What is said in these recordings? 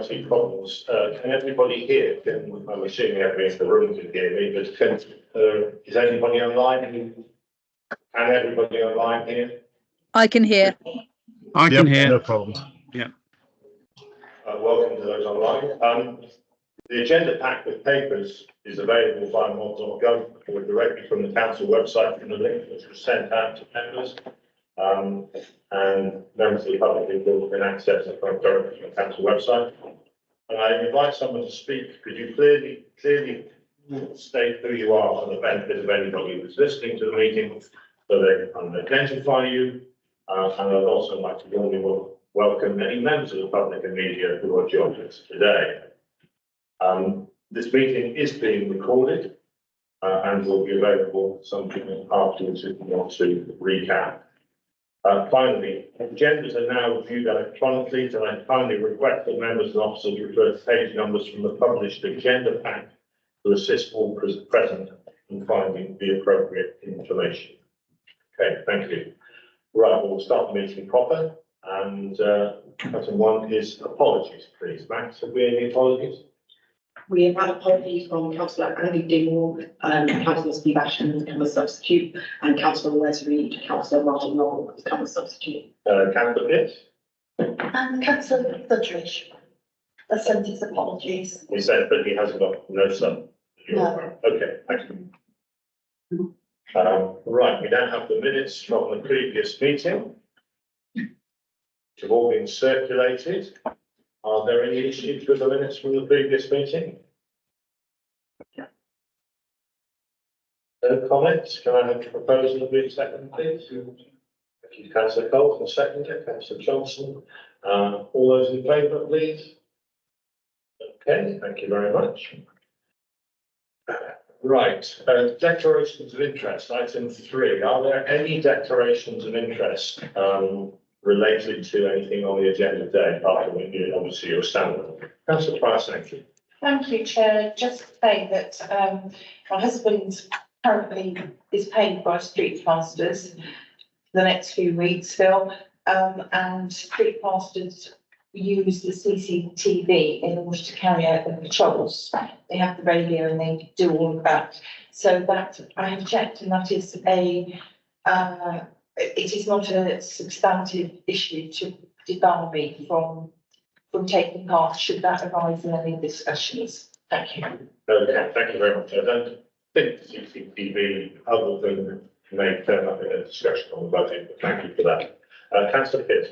IT problems. Can everybody hear? I'm assuming everybody in the room can hear me, but is anybody online? Can everybody online hear? I can hear. I can hear. No problem. Yeah. Welcome to those online. The agenda pack with papers is available via mod.gov or directly from the council website from the link which was sent out to members. And members of the public can access it directly from the council website. And I invite someone to speak. Could you clearly state who you are for the benefit of anybody who's listening to the meeting so they can identify you? And I'd also like to warmly welcome any members of the public and media who are joining us today. This meeting is being recorded and will be available sometime afterwards if you want to recap. Finally, agendas are now viewed electronically, and I kindly request that members and officers refer to page numbers from the published agenda pack to assist all present in finding the appropriate information. Okay, thank you. Right, we'll start the meeting proper, and item one is apologies, please. Max, have we any apologies? We have had apologies from Councillor Andy Dingwall, Councillor Steve Ashton, cover substitute, and Councillor Wes Reid, Councillor Martin Long, cover substitute. Councillor Pitts? And Councillor Goodrich has sent his apologies. He said, but he hasn't got no son. No. Okay, thank you. Right, we now have the minutes from the previous meeting, which have all been circulated. Are there any issues with the minutes from the previous meeting? No comments? Can I have a proposal to be seconded, please? Thank you, Councillor Cole, and seconder, Councillor Johnson. All those in favour, please? Okay, thank you very much. Right, declarations of interest, item 3. Are there any declarations of interest related to anything on the agenda today, apart from obviously your standard? Councillor Price, thank you. Thank you, Chair. Just to say that my husband currently is paid by street fasters for the next few weeks still, and street fasters use the CCTV in order to carry out the patrols. They have the radio and they do all of that. So that I have checked, and that is it is not a substantive issue to debar me from taking part should that arise in any discussions. Thank you. Okay, thank you very much. I don't think CCTV, other than may turn up in a discussion on the budget, but thank you for that. Councillor Pitts.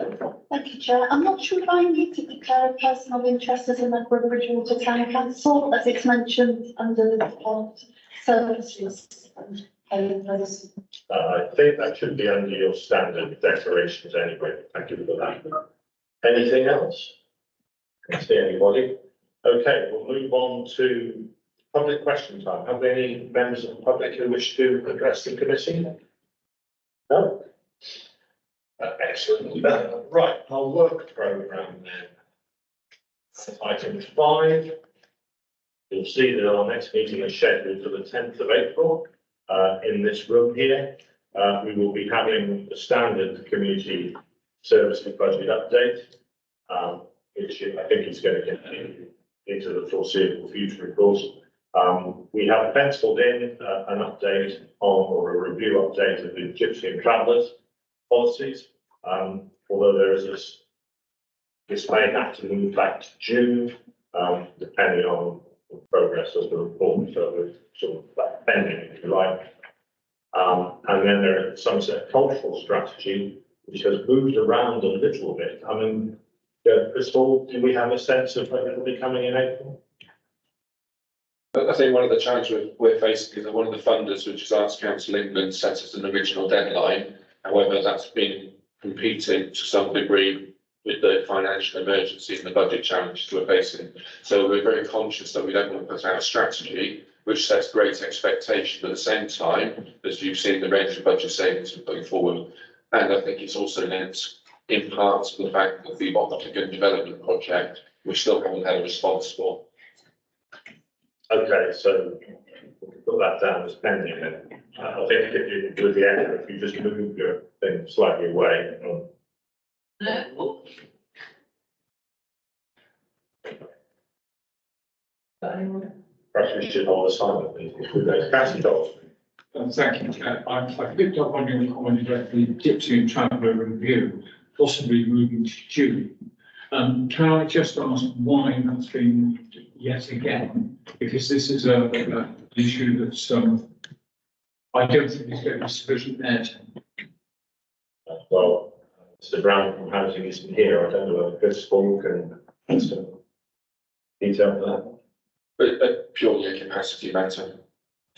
Thank you, Chair. I'm not sure if I need to declare a person of interest as a member of Bridgewater Town Council, as it's mentioned under the department services and others. I think that should be under your standard declarations anyway. Thank you for that. Anything else? Can't see anybody. Okay, we'll move on to public question time. Have there any members of the public who wish to address the committee? No? Excellent. Right, our work programme then. Item 5. You'll see that our next meeting is scheduled for the 10th of April in this room here. We will be having the standard community services budget update, which I think is going to continue into the foreseeable future, of course. We have penciled in an update on, or a review update of the Gypsy and Travellers policies, although there is this may have to move back to June, depending on the progress of the report, so we're sort of pending, if you like. And then there is Somerset Cultural Strategy, which has moved around a little bit. I mean, Crystal, do we have a sense of when it will be coming in April? I think one of the challenges we're facing is that one of the funders, which is Arts Council England, set us an original deadline. However, that's been competing to some degree with the financial emergency and the budget challenges we're facing. So we're very conscious that we don't want to put out a strategy which sets great expectation, but at the same time, as you've seen, the range of budget savings we're putting forward. And I think it's also linked in part to the fact that the Optigan development project, we still haven't had a response for. Okay, so we'll put that down as pending then. I think if you do the end, if you just move your thing slightly away. Perhaps we should hold a silent meeting if we go to Councillor Dawes. Thank you, Chair. I picked up on your comment about the Dipsy and Traveller review, possibly moving to June. Can I just ask why that's been moved yet again? Because this is an issue that's, I don't think is going to be sufficient airtime. Well, Mr. Brown from Housing isn't here. I don't know whether Chris Paul can add some detail for that. But purely a capacity matter,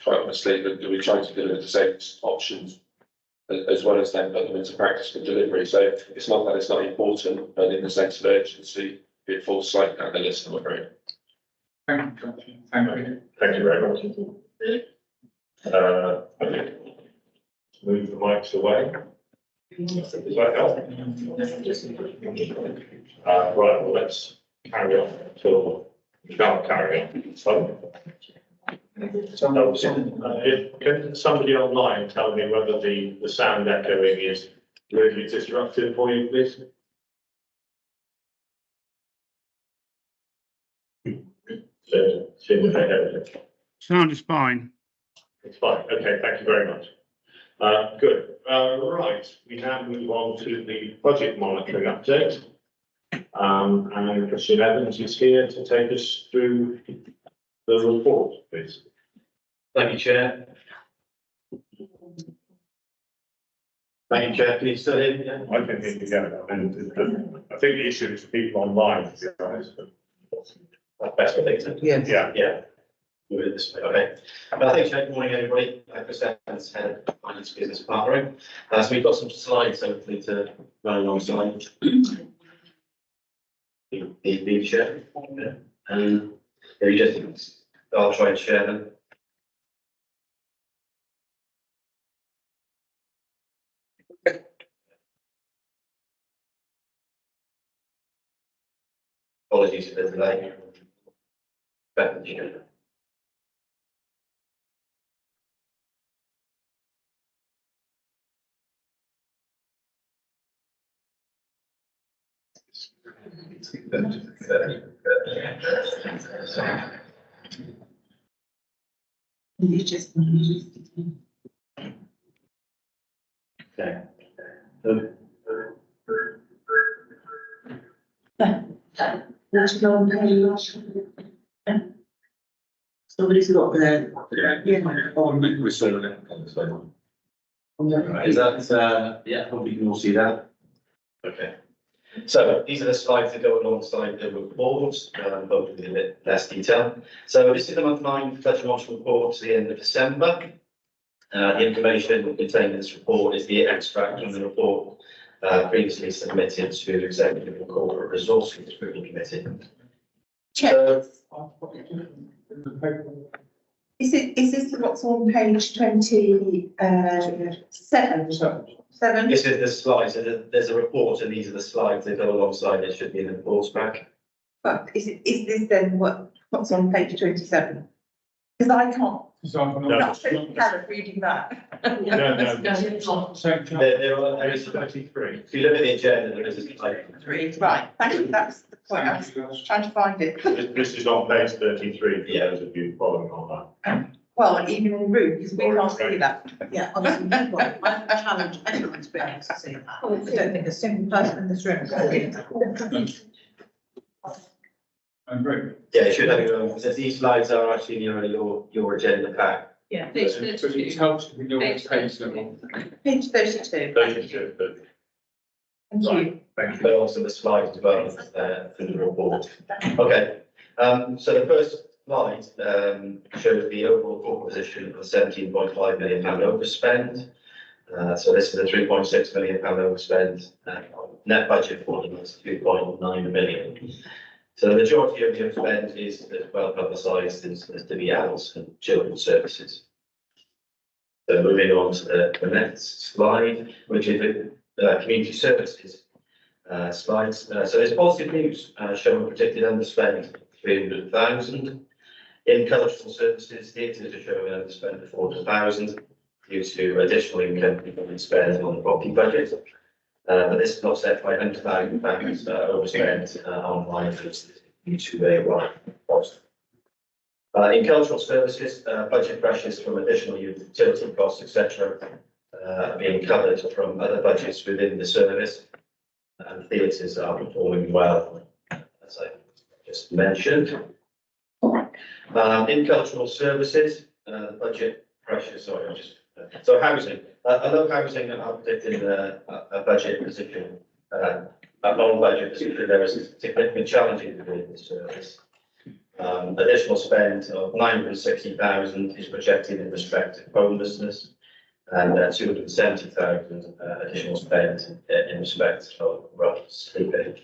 quite honestly, that we try to deliver the same options as well as then put them into practice for delivery. So it's not that it's not important, but in the sense of urgency, it falls slightly down the list, I'm afraid. Thank you, Chair. Thank you. Thank you very much. Okay. Move the mics away. Does that help? Right, well, let's carry on until we can't carry on. So, can somebody online tell me whether the sound echoing is really disruptive for you, please? So, seems like everything. Sound is fine. It's fine. Okay, thank you very much. Good. Right, we now move on to the budget monitoring update. And Christian Evans is here to take us through the report, please. Thank you, Chair. Thank you, Chair. Can you still hear me? Yeah? I can hear you go, and I think the issue is people online, to be honest. That's best, I think. So. Yeah. Yeah. Move it this way. Okay. I think, Chair, good morning, everybody. Chris Evans, Head of Finance Business Partnering. So we've got some slides, hopefully, to run alongside the share. Yeah. You just, I'll try and share them. Apologies for the delay. Okay. Somebody's got their. We're still on it. Is that, yeah, hopefully you can all see that. Okay. So these are the slides that go alongside the report, hopefully a bit less detail. So this is the month-line budget monitoring report to the end of December. The information contained in this report is the extract from the report previously submitted to the Executive and Corporate Resources Scrutiny Committee. So, Is this what's on page 27? this is the slides, there's a report and these are the slides that go alongside it, should be in the reports back. But is this then what's on page 27? Because I can't, I'm reading that. No. There are 33. If you look at the agenda, there is a slide. Right, thank you, that's the point, I was trying to find it. This is on page 33, for Yeah. those of you following on that. Well, even in the room, because we can't see that. Yeah, honestly, I challenge anyone to be able to see that. I don't think a single person in this room can see that. I'm very. Yeah, it should have your own, because these slides are actually your agenda pack. Yeah. But it helps if we know what page they're on. Page 32. 32, but Thank you. thank you. But also the slides developed for the report. Okay, so the first slide shows the overall corporate position of £17.5 million overspend. So this is a £3.6 million overspend. Net budget for them is £2.9 million. So the majority of the overspend is well publicised as to be adults and children's services. So moving on to the next slide, which is the community services slides. So there's positive news showing predicted underspend of 300,000. In cultural services, theatres are showing an underspend of 400,000 due to additional income being spent on the property budget. But this is offset by £100,000 overspend on line due to a right cost. In cultural services, budget pressures from additional utility costs, etc., are being covered from other budgets within the service, and theatres are performing well, as I just mentioned. In cultural services, the budget pressures, so housing. Although housing are predicting a budget position, a non-budget position, there is significant challenges within the service. Additional spend of 960,000 is projected in respect of homelessness, and 270,000 additional spend in respect of rough sleeping.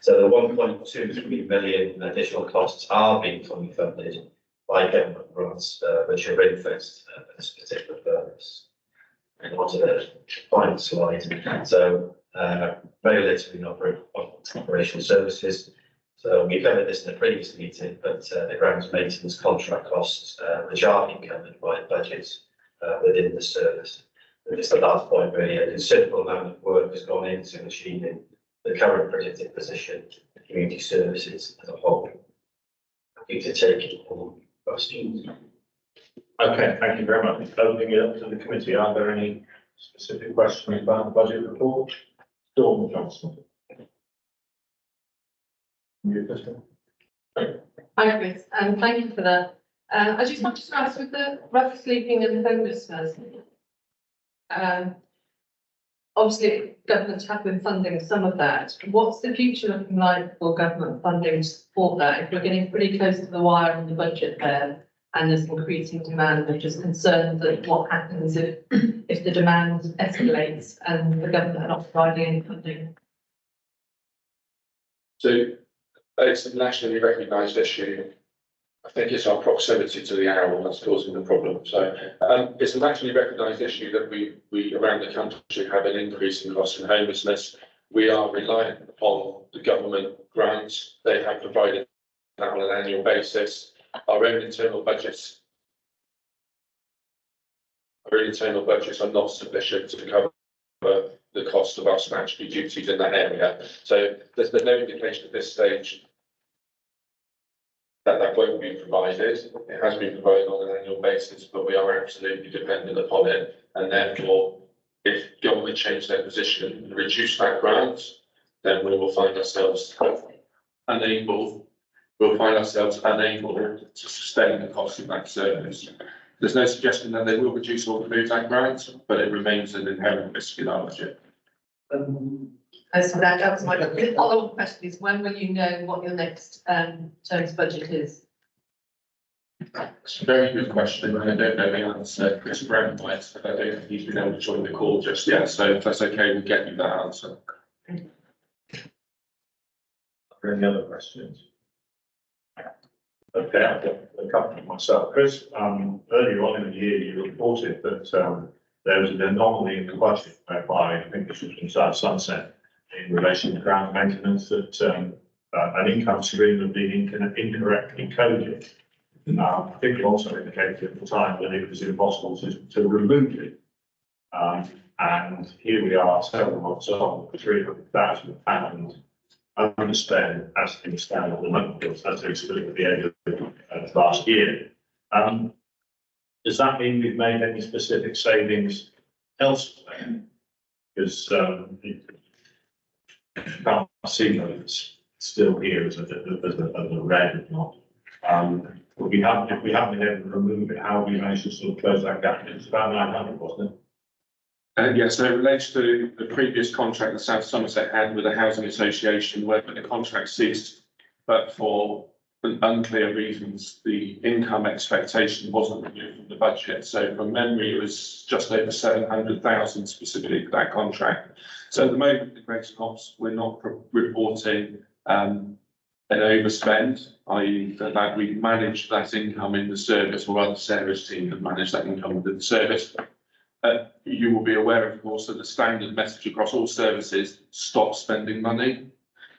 So the 1.23 million additional costs are being fully funded by government grants, which are ring-fenced for this particular purpose. And on to the final slide. So regulatory and operational services. So we covered this in the previous meeting, but the grounds maintenance contract costs, which are being covered by budgets within the service. And just the last point, really, a considerable amount of work has gone into achieving the current predicted position of community services as a whole. Happy to take all questions. Okay, thank you very much. Opening it up to the committee, are there any specific questions about the budget report? Dawn Johnson. Hi, Chris, and thank you for that. I just wanted to ask, with the rough sleeping and homelessness, obviously government have been funding some of that. What's the future looking like for government funding to support that? If we're getting pretty close to the wire on the budget there, and there's increasing demand, I'm just concerned that what happens if the demand escalates and the government are not providing any funding. So it's a nationally recognised issue. I think it's our proximity to the owl that's causing the problem. So it's a nationally recognised issue that we around the country have an increase in costs in homelessness. We are reliant upon the government grants. They have provided that on an annual basis. Our own internal budgets are not sufficient to cover the cost of our statutory duties in that area. So there's no indication at this stage that won't be provided. It has been provided on an annual basis, but we are absolutely dependent upon it. And therefore, if government change their position and reduce that grant, then we will find ourselves unable to sustain the cost of that service. There's no suggestion that they will reduce or remove that grant, but it remains an inherent risk in our budget. So that was my follow-up question, is when will you know what your next term's budget is? It's a very good question. I don't know the answer. Chris Brown might, but I don't think he's been able to join the call just yet. So if that's okay, we'll get you that answer. Are there any other questions? Okay, I've got a couple myself. Chris, earlier on in the year, you reported that there was an anomaly in the budget whereby I think this was from Sunset in relation to ground maintenance, that an income stream had been incorrectly coded. I think you also indicated at the time that it was impossible to remove it. And here we are, several months on, £300,000 underspend as things stand at the moment, as they stood at the end of last year. Does that mean we've made any specific savings elsewhere? Because you can't see that it's still here as a red, if not. If we haven't been able to remove it, how have we managed to sort of close that gap? It's about 900, wasn't it? Yeah, so it relates to the previous contract that South Somerset had with the housing association, where the contract ceased, but for unclear reasons, the income expectation wasn't removed from the budget. So from memory, it was just over 700,000 specifically for that contract. So at the moment, the Greg's Cops, we're not reporting an overspend, i.e. that we manage that income in the service, or rather Sarah's team have managed that income within the service. You will be aware, of course, that the standard message across all services: stop spending money.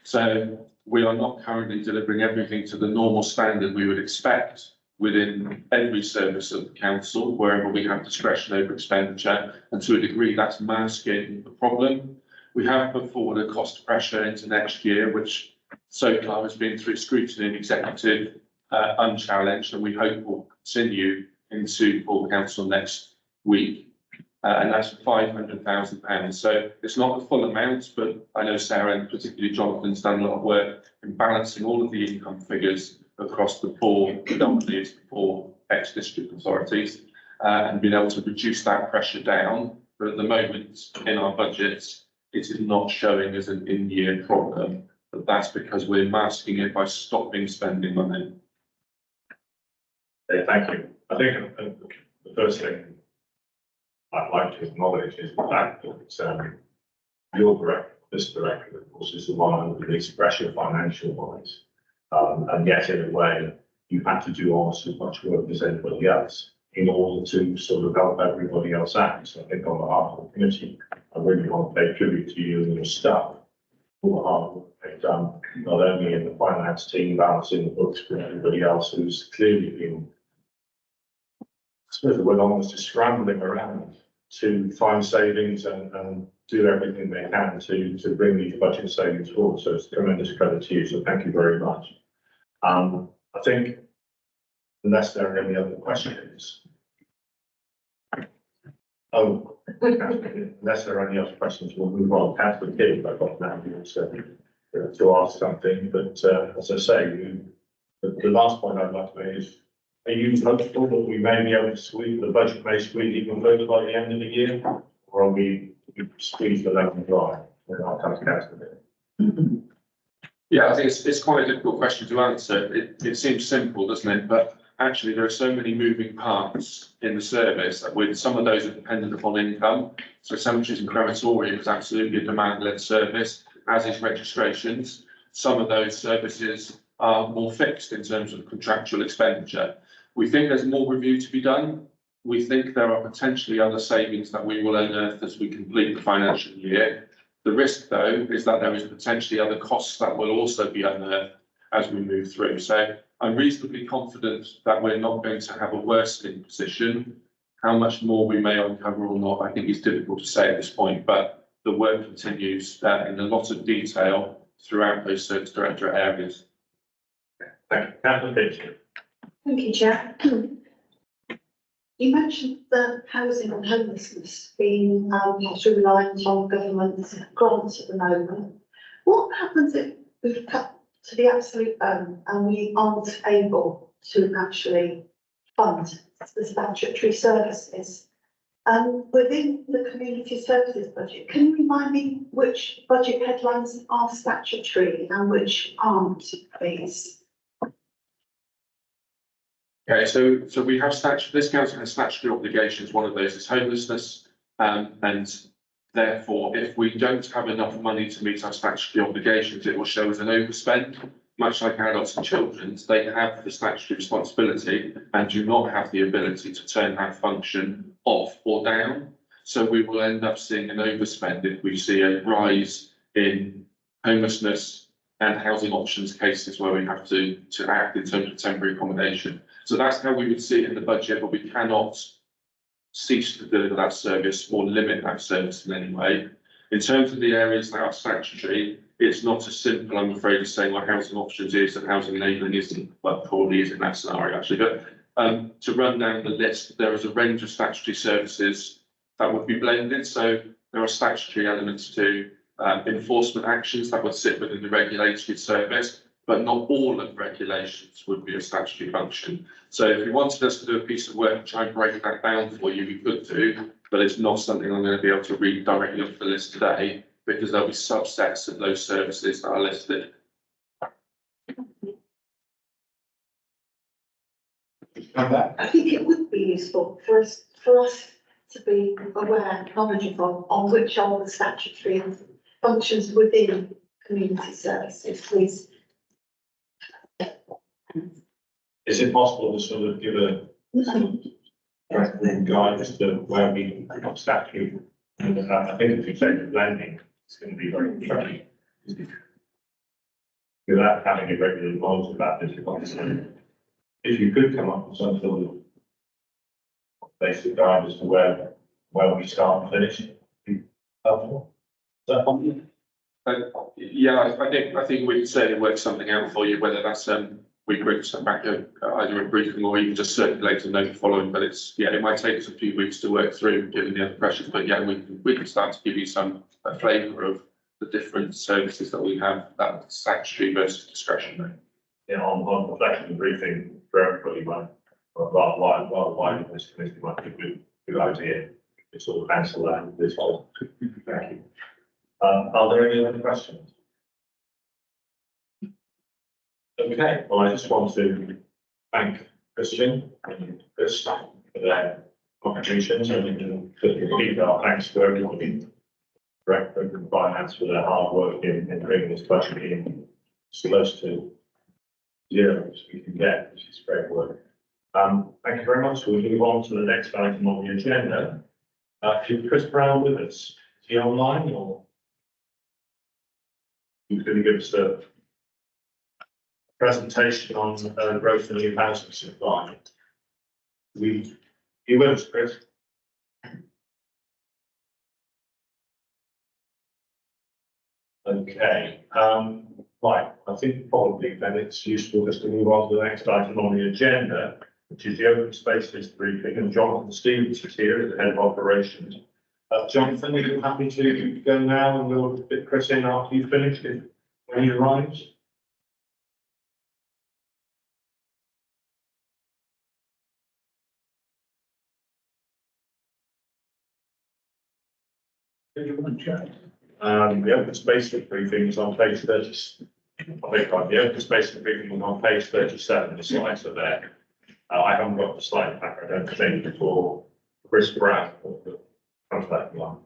So we are not currently delivering everything to the normal standard we would expect within every service of the council, wherever we have discretion over expenditure, and to a degree that's masking the problem. We have put forward a cost pressure into next year, which so far has been through scrutiny and executive unchallenged, and we hope will continue into full council next week. And that's £500,000. So it's not the full amount, but I know Sarah and particularly Jonathan's done a lot of work in balancing all of the income figures across the predominantly it's the four ex-district authorities, and been able to reduce that pressure down. But at the moment, in our budgets, it is not showing as an in-year problem, but that's because we're masking it by stopping spending money. Thank you. I think the first thing I'd like to acknowledge is the fact that your director, this director, of course, is the one under the least pressure financial wise. And yet, in a way, you have to do almost as much work as anybody else in order to sort of help everybody else out. So I think on behalf of the committee, I really want to pay tribute to you and your staff for the hard work they've done, not only in the finance team balancing the books, but everybody else who's clearly been, I suppose the word almost is scrambling around to find savings and do everything they can to bring these budget savings forward. So it's tremendous credit to you. So thank you very much. I think unless there are any other questions. Unless there are any other questions, we'll move on. Councillor Kidd, I've got now to ask something, but as I say, the last point I'd like to make is, are you hopeful that we may be able to squeeze, the budget may squeeze even further by the end of the year? Or are we squeeze the lemon dry? And I'll come to Councillor Kidd. Yeah, I think it's quite a difficult question to answer. It seems simple, doesn't it? But actually, there are so many moving parts in the service that with some of those are dependent upon income. So cemeteries and crematorium is absolutely a demand-led service, as is registrations. Some of those services are more fixed in terms of contractual expenditure. We think there's more review to be done. We think there are potentially other savings that we will unearth as we complete the financial year. The risk, though, is that there is potentially other costs that will also be unearthed as we move through. So I'm reasonably confident that we're not going to have a worsening position. How much more we may uncover or not, I think is difficult to say at this point, but the work continues in a lot of detail throughout those service directorate areas. Thank you. Councillor Kidd. Thank you, Chair. You mentioned the housing and homelessness being partially reliant on government grants at the moment. What happens if we've cut to the absolute bone and we aren't able to actually fund the statutory services? Within the community services budget, can you remind me which budget headlines are statutory and which aren't, please? Okay, so we have this council has statutory obligations. One of those is homelessness, and therefore, if we don't have enough money to meet our statutory obligations, it will show as an overspend. Much like adults and children, they have the statutory responsibility and do not have the ability to turn that function off or down. So we will end up seeing an overspend if we see a rise in homelessness and housing options cases where we have to act in terms of temporary accommodation. So that's how we would see it in the budget, but we cannot cease to deliver that service or limit that service in any way. In terms of the areas that are statutory, it's not as simple, I'm afraid, as saying what housing options is and housing enabling isn't, well, probably is in that scenario actually. But to run down the list, there is a range of statutory services that would be blended. So there are statutory elements to enforcement actions that would sit within the regulated service, but not all of the regulations would be a statutory function. So if you wanted us to do a piece of work and try and break that down for you, we could do, but it's not something I'm going to be able to read directly off the list today, because there'll be subsets of those services that are listed. I think it would be useful for us to be aware, knowledgeable on which are the statutory functions within community services, please. Is it possible to sort of give a guide as to where we statutory? I think if you take the blending, it's going to be very tricky. Without having a regular knowledge about this, if you could come up with some sort of basic guide as to where we start and finish, it'd be helpful. Is that possible? Yeah, I think we can certainly work something out for you, whether that's we could send back either a briefing or even just circulate a note following, but it's, yeah, it might take us a few weeks to work through given the other pressures, but yeah, we can start to give you some flavour of the different services that we have, that statutory versus discretionary. Yeah, on reflection briefing for everybody, but why in this committee might be a good idea. It's all cancel that this whole. Thank you. Are there any other questions? Okay, well, I just want to thank Christian and Chris for their contributions and repeat our thanks to everybody, Director of Finance, for their hard work in bringing this budget in as close to zero as we can get, which is great work. Thank you very much. We'll move on to the next item on the agenda. Is Chris Brown with us? Is he online or? He's going to give us a presentation on growth in new housing supply. You with us, Chris? Okay, right, I think probably then it's useful just to move on to the next item on the agenda, which is the open spaces briefing, and Jonathan Stevens is here as the head of operations. Jonathan, are you happy to go now and we'll fit Chris in after you've finished it when he arrives? The open space briefing is on page 30. I beg your pardon, the open space briefing is on page 37. The slides are there. I haven't got the slide back, I don't think, for Chris Brown or the contact one.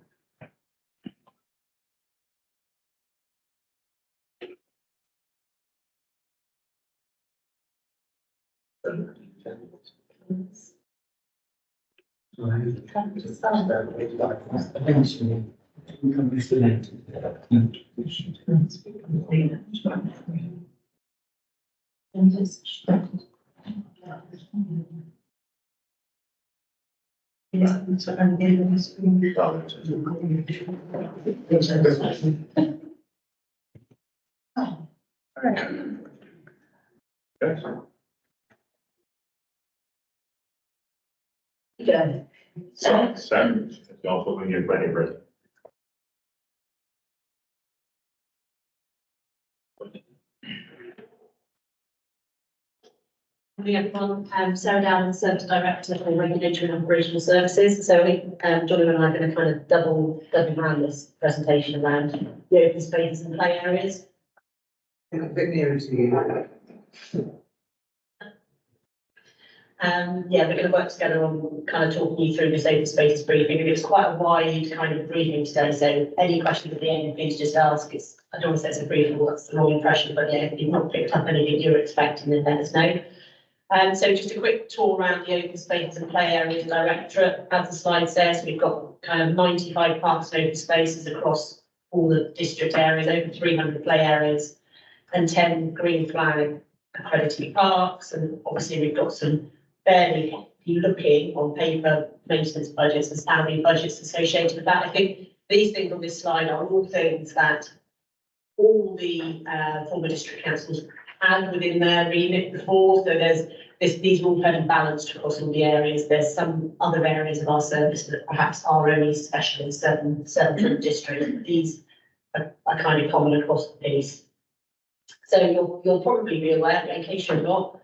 Yeah. So, I'll put when you're ready. Morning everyone, Sarah Dowling, Service Director for Regulatory and Operational Services. So I think Johnny and I are going to kind of double hand this presentation around the open spaces and play areas. A bit nearer to you. Yeah, we're going to work together on kind of talking you through this open spaces briefing. It's quite a wide kind of briefing today, so any questions at the end, please just ask. I don't want to say it's a briefing, that's the wrong impression, but yeah, if you've not picked up anything you're expecting, then let us know. So just a quick tour around the open spaces and play areas directorate. As the slide says, we've got kind of 95 parks and open spaces across all the district areas, over 300 play areas, and 10 green flag accredited parks. And obviously we've got some fairly hefty looking on paper maintenance budgets and salary budgets associated with that. I think these things on this slide are all things that all the former district councils had within their remit before. So these are all fairly balanced across all the areas. There's some other areas of our service that perhaps are only special in certain districts. These are kind of common across the piece. So you'll probably be aware, in case you're not,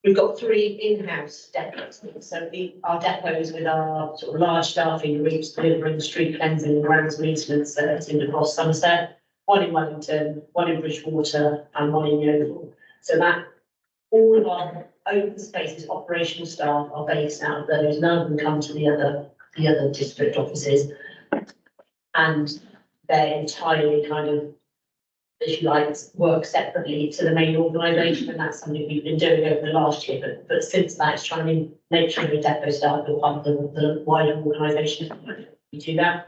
we've got 3 in-house depots. So our depots with our sort of large staffing groups delivering street cleansing and grounds maintenance services across Somerset, 1 in Wellington, 1 in Bridgewater, and 1 in Yeovil. So that all of our open spaces operational staff are based out of those. None of them come to the other district offices, and they're entirely kind of, as you like, work separately to the main organisation, and that's something we've been doing over the last year. But since that, it's trying to make sure the depot staff are part of the wider organisation. We do that.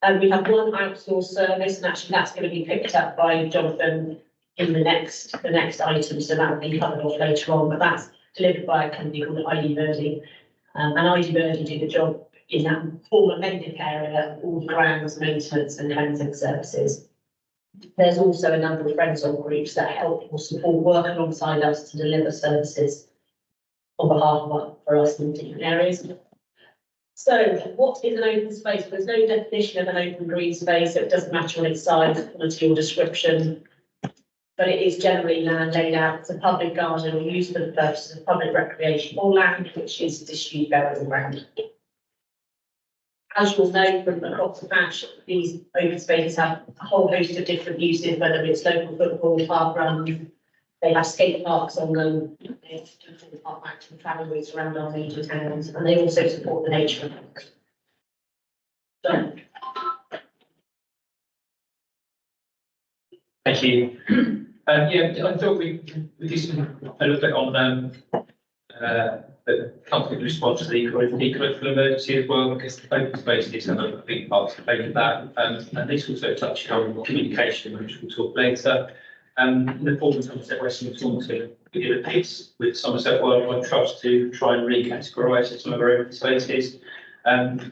And we have 1 outsourced service, and actually that's going to be picked up by Jonathan in the next item, so that will be covered off later on. But that's delivered by a company called ID Birdie, and ID Birdie do the job in that former Mendip area, all the grounds maintenance and cleansing services. There's also a number of friends or groups that help or support work alongside us to deliver services on behalf for us in different areas. So what is an open space? There's no definition of an open green space, so it doesn't matter on its size, quality or description. But it is generally land laid out as a public garden or used for the purposes of public recreation or land which is disused burial ground. As you'll know from across the patch, these open spaces have a whole host of different uses, whether it's local football, park runs, they have skate parks on them, they have park active and travel routes around our major towns, and they also support the nature. So, thank you. Yeah, I thought we did a little bit on the conflict response to the ecological emergency as well, because the open space is a big part to play with that. And this also touched on communication, which we'll talk later. In the form of Somerset West and Taunton, we did a piece with Somerset Wildlife Trust to try and recategorise some of our open spaces. And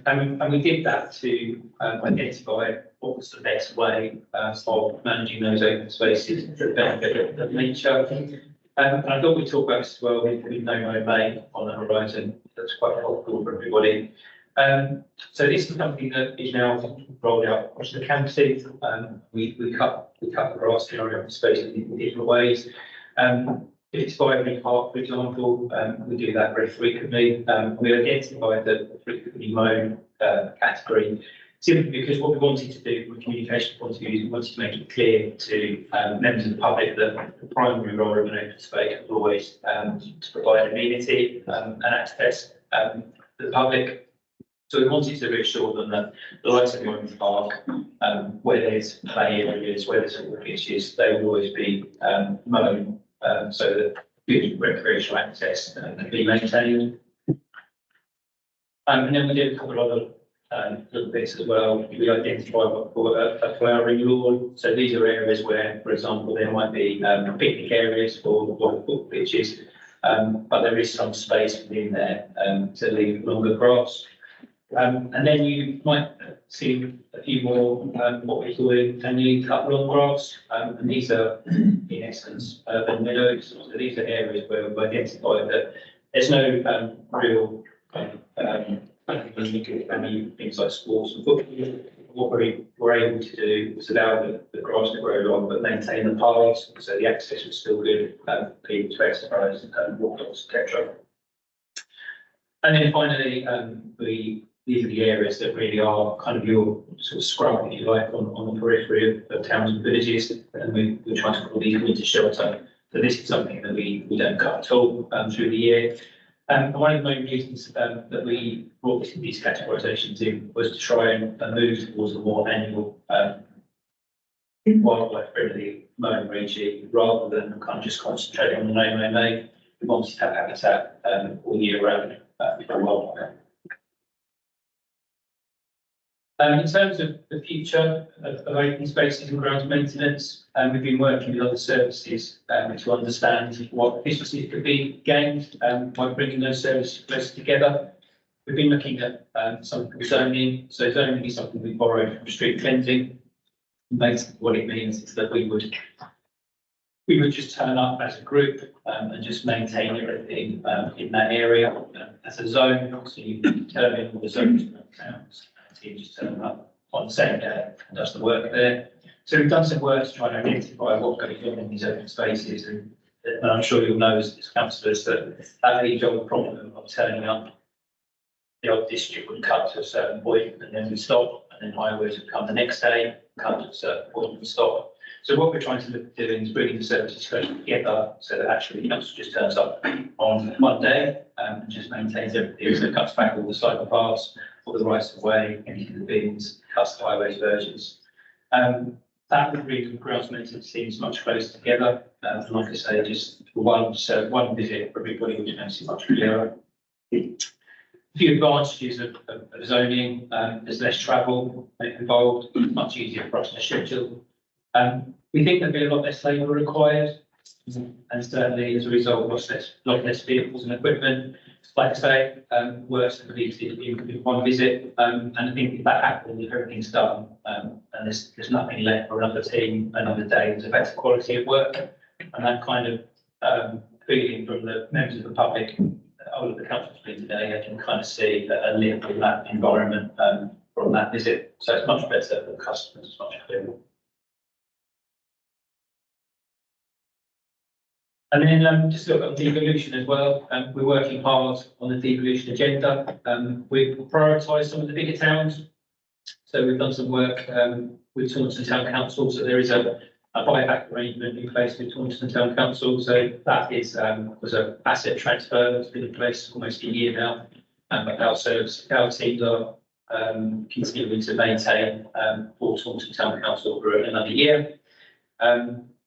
we did that to identify what was the best way of managing those open spaces for the benefit of nature. And I thought we'd talk about this as well with No May on the horizon. That's quite helpful for everybody. So this is something that is now rolled out across the county. We cut the grass in our open spaces in different ways. If it's by every park, for example, we do that very frequently. We identified the frequently mown category simply because what we wanted to do from a communication point of view is we wanted to make it clear to members of the public that the primary role of an open space was always to provide amenity and access to the public. So we wanted to reassure them that the likes of the Orange Park, where there's play areas, where there's football pitches, they will always be mown so that good recreational access can be maintained. And then we did a couple of other little bits as well. We identified what we call a flowering lawn. So these are areas where, for example, there might be picnic areas for football pitches, but there is some space within there to leave longer grass. And then you might see a few more what we call annually cut long grass, and these are in essence urban meadows. So these are areas where we've identified that there's no real any things like sports and football. What we're able to do is allow the grass to grow long, but maintain the paths, so the access was still good for people to exercise and walk, etc. And then finally, these are the areas that really are kind of your sort of scrub, if you like, on the periphery of towns and villages, and we're trying to call these winter shelter. So this is something that we don't cut at all through the year. And one of the main reasons that we brought these categorisations in was to try and move towards a more annual wildlife friendly mowing regime, rather than kind of just concentrating on the No May. We wanted to have habitat all year round for wildlife. In terms of the future of open spaces and grounds maintenance, we've been working with other services to understand what efficiencies could be gained by bringing those services closer together. We've been looking at something called zoning. So zoning is something we borrowed from street cleansing. Basically, what it means is that we would just turn up as a group and just maintain everything in that area as a zone. So you determine all the zones and towns. You just turn up on the same day and does the work there. So we've done some work to try and identify what goes on in these open spaces, and I'm sure you'll know as councillors that leaves on the problem of turning up. The old district would cut to a certain point and then we stop, and then highways would come the next day, cut to a certain point and stop. So what we're trying to look at doing is bringing the services closer together so that actually the council just turns up on one day and just maintains everything. So it cuts back all the cycle paths, all the rights of way, empties the bins, cuts the highways versions. That would bring grounds maintenance teams much closer together. And like I say, just one visit for everybody, which makes it much clearer. A few advantages of zoning, there's less travel involved, much easier for us to schedule. We think there'll be a lot less labour required, and certainly as a result, lot less vehicles and equipment. like I say, works completed in one visit, and I think if that happens, if everything's done, and there's nothing left for another team, another day, there's a better quality of work, and that kind of feeling from the members of the public, all of the council's been today, I can kind of see a link of that environment from that visit, so it's much better for the customers, it's much clearer. And then just look at devolution as well. We're working hard on the devolution agenda. We've prioritised some of the bigger towns. So we've done some work with Taunton Town Council. So there is a buyback arrangement in place with Taunton Town Council. So that is was an asset transfer that's been in place almost a year now. But our teams are continuing to maintain for Taunton Town Council for another year.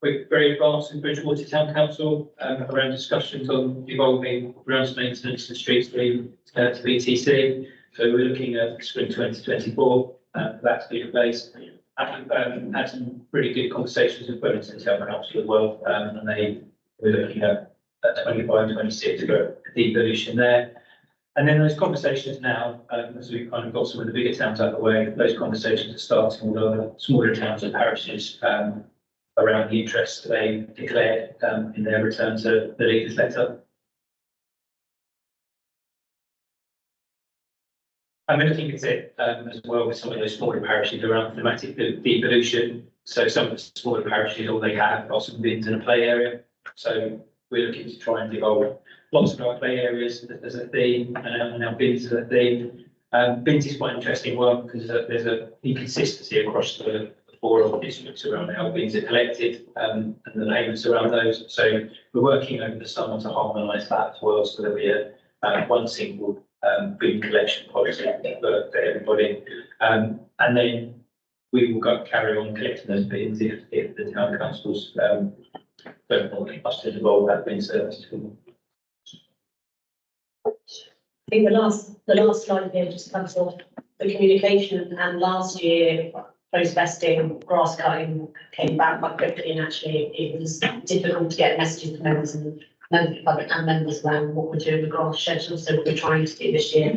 We're very advanced in Bridgewater Town Council around discussions on evolving grounds maintenance and streets to BTC. So we're looking at spring 2024 for that to be in place. And we've had some really good conversations with Wellington Town Council as well, and we're looking at 25 and 26 for devolution there. And then those conversations now, as we've kind of got some of the bigger towns out of the way, those conversations are starting with other smaller towns and parishes around the interest they declared in their return to the leaders' letter. I'm going to think it's it as well with some of those smaller parishes around thematic devolution. So some of the smaller parishes, all they have are some bins and a play area. So we're looking to try and devolve lots of our play areas as a theme and our bins as a theme. Bins is quite an interesting one because there's a inconsistency across the four of districts around how bins are collected and the payments around those. So we're working over the summer to harmonise that as well, so there'll be one single bin collection policy for everybody. And then we will carry on collecting those bins if the town councils don't want us to devolve that bin service to them. I think the last slide here just covers off the communication, and last year post-vesting, grass cutting came back quite quickly, and actually it was difficult to get messages to members and members of the public and members around what we're doing with grass schedules. So what we're trying to do this year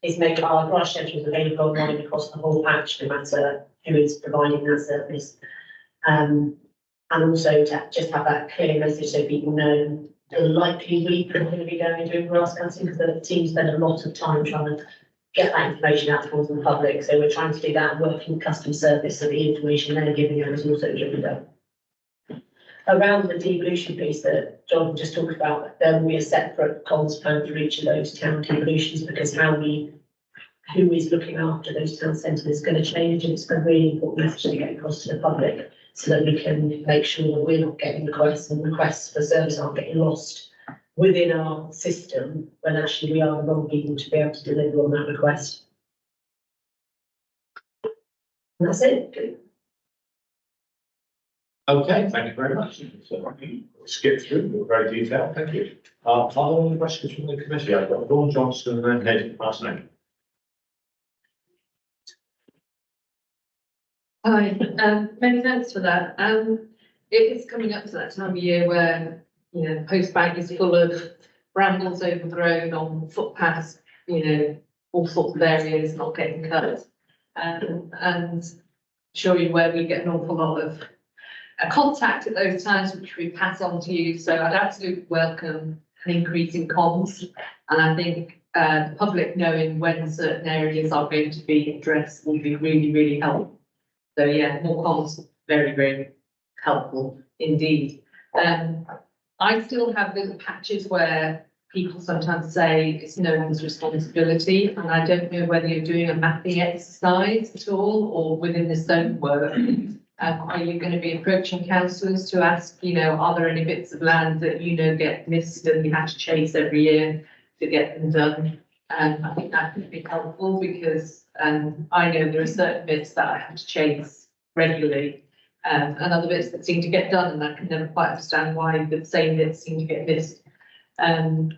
is make our grass schedules available online across the whole patch, no matter who is providing that service. And also to just have that clear message so people know the likely week we're going to be going and doing grass cutting, because the team spend a lot of time trying to get that information out towards the public. So we're trying to do that and working with customer service, so the information they're giving us is also given done. Around the devolution piece that John just talked about, there will be a separate comms plan for each of those town devolutions, because who is looking after those town centres is going to change, and it's a really important message to get across to the public so that we can make sure that we're not getting requests, and requests for service aren't getting lost within our system when actually we are the wrong people to be able to deliver on that request. And that's it. Okay, thank you very much. So skip through, we're very detailed, thank you. Are there any questions from the committee? I've got Dawn Johnston and then Hayden last name. Hi, many thanks for that. It is coming up to that time of year where, you know, Post Bank is full of brambles overgrown on footpaths, you know, all sorts of areas not getting cut. And sure you where we get an awful lot of contact at those times, which we pass on to you. So I'd absolutely welcome an increase in comms. And I think the public knowing when certain areas are going to be addressed will be really, really helpful. So yeah, more comms, very, very helpful indeed. I still have little patches where people sometimes say it's no one's responsibility, and I don't know whether you're doing a mapping exercise at all or within the zone work. Are you going to be approaching councillors to ask, you know, are there any bits of land that you know get missed and you have to chase every year to get them done? I think that could be helpful because I know there are certain bits that I have to chase regularly. And other bits that seem to get done, and I can never quite understand why the same bits seem to get missed. And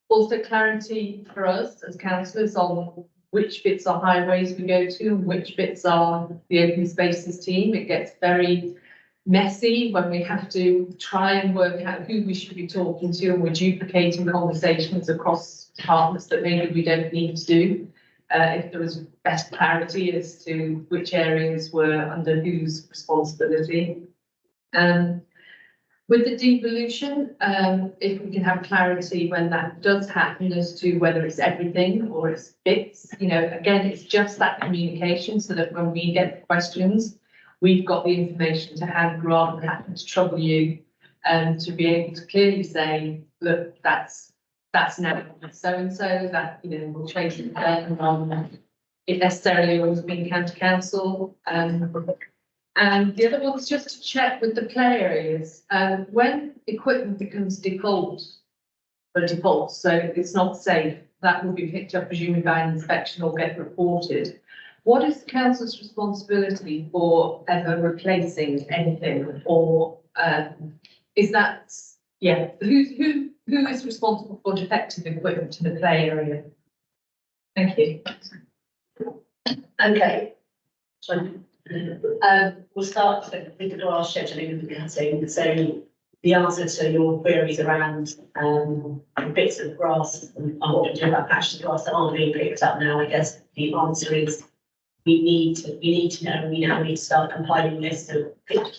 also clarity for us as councillors on which bits are highways we go to and which bits are the open spaces team. It gets very messy when we have to try and work out who we should be talking to, and we're duplicating conversations across departments that maybe we don't need to do. If there was better clarity as to which areas were under whose responsibility. With the devolution, if we can have clarity when that does happen as to whether it's everything or it's bits, you know, again, it's just that communication so that when we get the questions, we've got the information to hand rather than having to trouble you, to be able to clearly say, look, that's now so-and-so, that, you know, we'll change it then, rather than it necessarily always being county council. And the other one is just to check with the play areas, when equipment becomes default, so it's not safe, that will be picked up presumably by an inspection or get reported. What is the council's responsibility for ever replacing anything, or is that, yeah, who is responsible for defective equipment to the play area? Thank you. Okay. So, we'll start with the grass scheduling and the cutting. So the answer to your queries around bits of grass and what we're doing about patches of grass that aren't being picked up now, I guess the answer is we need to know, we now need to start compiling lists of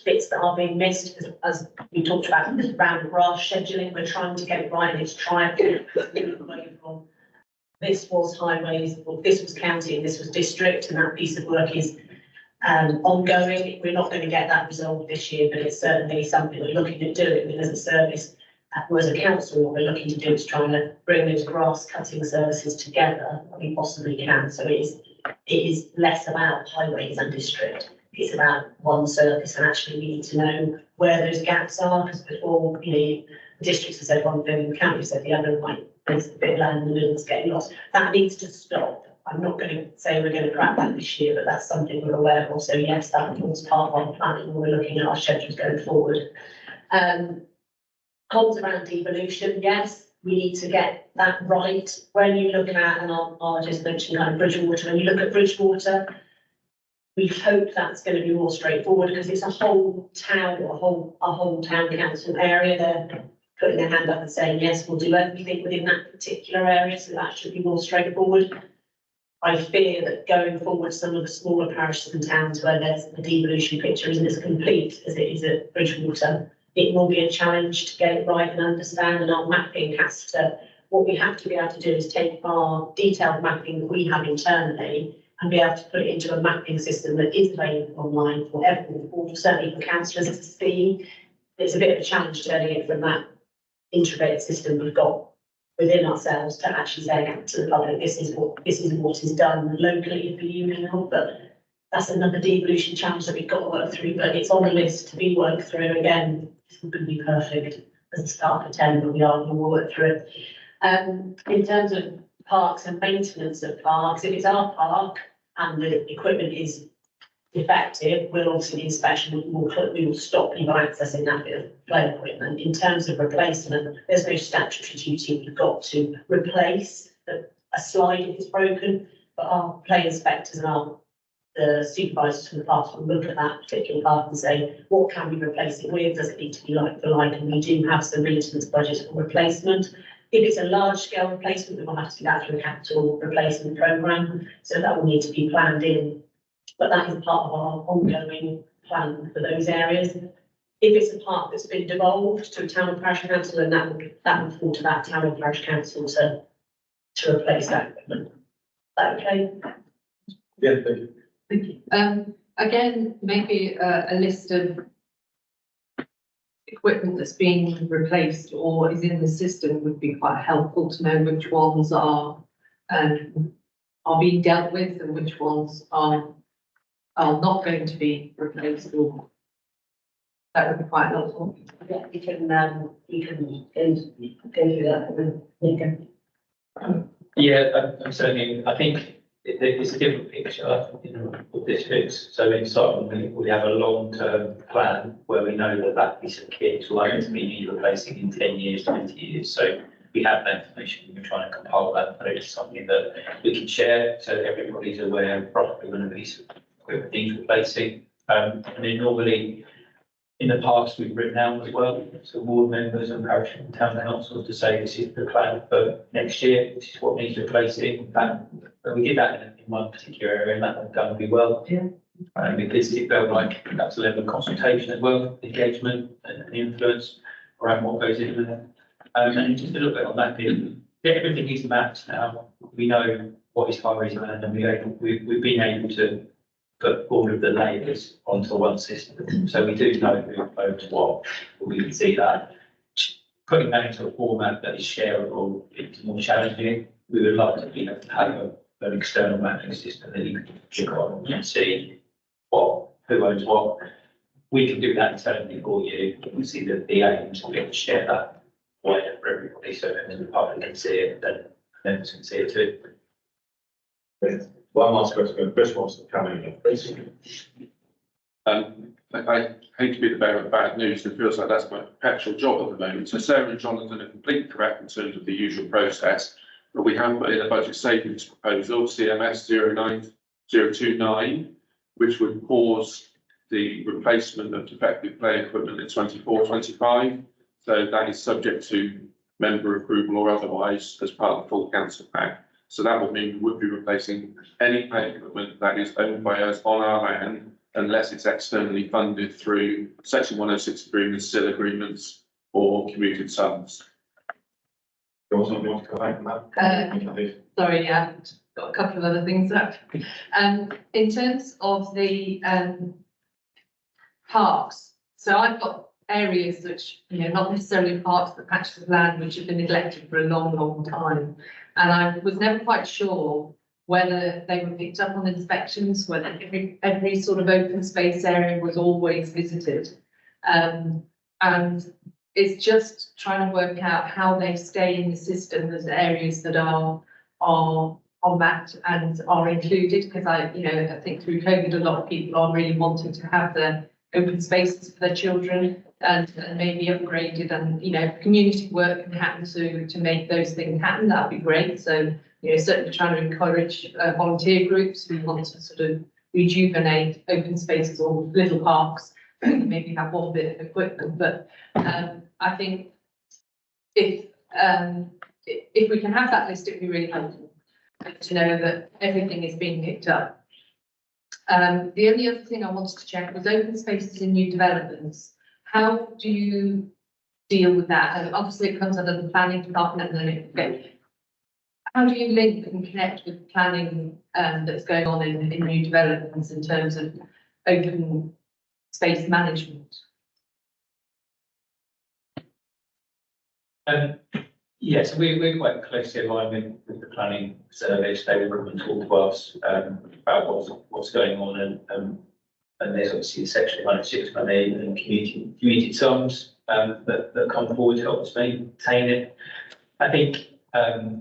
bits that are being missed. As we talked about around grass scheduling, we're trying to get it right, and it's trying to get away from this was highways, or this was county, and this was district, and that piece of work is ongoing. We're not going to get that resolved this year, but it's certainly something we're looking at doing. And as a service, or as a council, what we're looking to do is trying to bring those grass cutting services together that we possibly can. So it is less about highways and district. It's about one service, and actually we need to know where those gaps are, because before, you know, the districts have said one thing, the county said the other, like there's a bit of land in the middle that's getting lost. That needs to stop. I'm not going to say we're going to crack that this year, but that's something we're aware of. So yes, that was part of our planning when we're looking at our schedules going forward. Comms around devolution, yes, we need to get that right. When you look at, and I'll just mention kind of Bridgewater, when you look at Bridgewater, we hope that's going to be more straightforward because it's a whole town or a whole town council area. They're putting their hand up and saying, yes, we'll do everything within that particular area. So that should be more straightforward. I fear that going forward, some of the smaller parishes and towns where there's the devolution picture isn't as complete as it is at Bridgewater, it will be a challenge to get it right and understand, and our mapping has to, what we have to be able to do is take our detailed mapping that we have internally and be able to put it into a mapping system that is available online for everyone, or certainly for councillors to see. It's a bit of a challenge turning it from that integrated system we've got within ourselves to actually say to the public, this is what is done locally for you now. But that's another devolution challenge that we've got to work through, but it's on the list to be worked through. Again, it's not going to be perfect as a start for 10, but we'll work through it. In terms of parks and maintenance of parks, if it's our park and the equipment is defective, we'll obviously the inspection we will stop people accessing that bit of play equipment. In terms of replacement, there's no statutory duty. We've got to replace a slide if it's broken, but our play inspectors and the supervisors from the parks will look at that particular park and say, what can we replace it with? Does it need to be like for like? And we do have some maintenance budget for replacement. If it's a large scale replacement, we will have to do that through a capital replacement programme. So that will need to be planned in. But that is part of our ongoing plan for those areas. If it's a park that's been devolved to a town and parish council, then that would fall to that town and parish council to replace that equipment. Is that okay? Yeah, thank you. Thank you. Again, maybe a list of equipment that's being replaced or is in the system would be quite helpful to know which ones are being dealt with and which ones are not going to be replaced, or that would be quite helpful. Yeah, you can go through that and then you can. Yeah, I'm certainly, I think it's a different picture in all districts. So in Scotland, we have a long-term plan where we know that piece of kit is likely to be replacing in 10 years, 20 years. So we have that information. We're trying to compile that, but it's something that we can share so that everybody's aware of roughly when a piece of equipment needs replacing. And then normally In the past, we've written out as well, so ward members and parish and town councils to say this is the plan for next year, this is what needs replacing. But we did that in one particular area and that went done really well. Yeah. Because it felt like that's a level of consultation as well, engagement and influence around what goes in there. And just a little bit on that bit, everything is mapped now. We know what is high risk land and we've been able to put all of the layers onto one system. So we do know who owns what, we can see that. Putting that into a format that is shareable is more challenging. We would like to be able to have an external mapping system that you can click on and see who owns what. We can do that internally for you. You can see that the aim is to be able to share that wider for everybody, so members of the public can see it, and members can see it too. One last question, Chris wants to come in, please. I hate to be the bearer of bad news, it feels like that's my perpetual job at the moment. So Sarah and Jonathan are completely correct in terms of the usual process, but we have put in a budget savings proposal, CMS 09029, which would pause the replacement of defective play equipment in 24-25. So that is subject to member approval or otherwise as part of the full council pack. So that would mean we would be replacing any play equipment that is owned by us on our land, unless it's externally funded through Section 106 agreements, SIL agreements, or commuted sums. You want to come back on that? Sorry, yeah, got a couple of other things up. In terms of the parks, so I've got areas which, not necessarily parts, but patches of land which have been neglected for a long, long time. And I was never quite sure whether they were picked up on inspections, whether every sort of open space area was always visited. And it's just trying to work out how they stay in the system as areas that are mapped and are included, because I think through COVID, a lot of people are really wanting to have their open spaces for their children and maybe upgraded, and community work can happen to make those things happen. That'd be great. So certainly trying to encourage volunteer groups who want to sort of rejuvenate open spaces or little parks, maybe have one bit of equipment. But I think if we can have that list, it'd be really helpful to know that everything is being picked up. The only other thing I wanted to check was open spaces in new developments. How do you deal with that? And obviously it comes under the planning department, and then how do you link and connect with planning that's going on in new developments in terms of open space management? Yes, we're quite closely aligned with the planning service. They will come and talk to us about what's going on, and there's obviously the section 106 money and community sums that come forward to help us maintain it. I think, I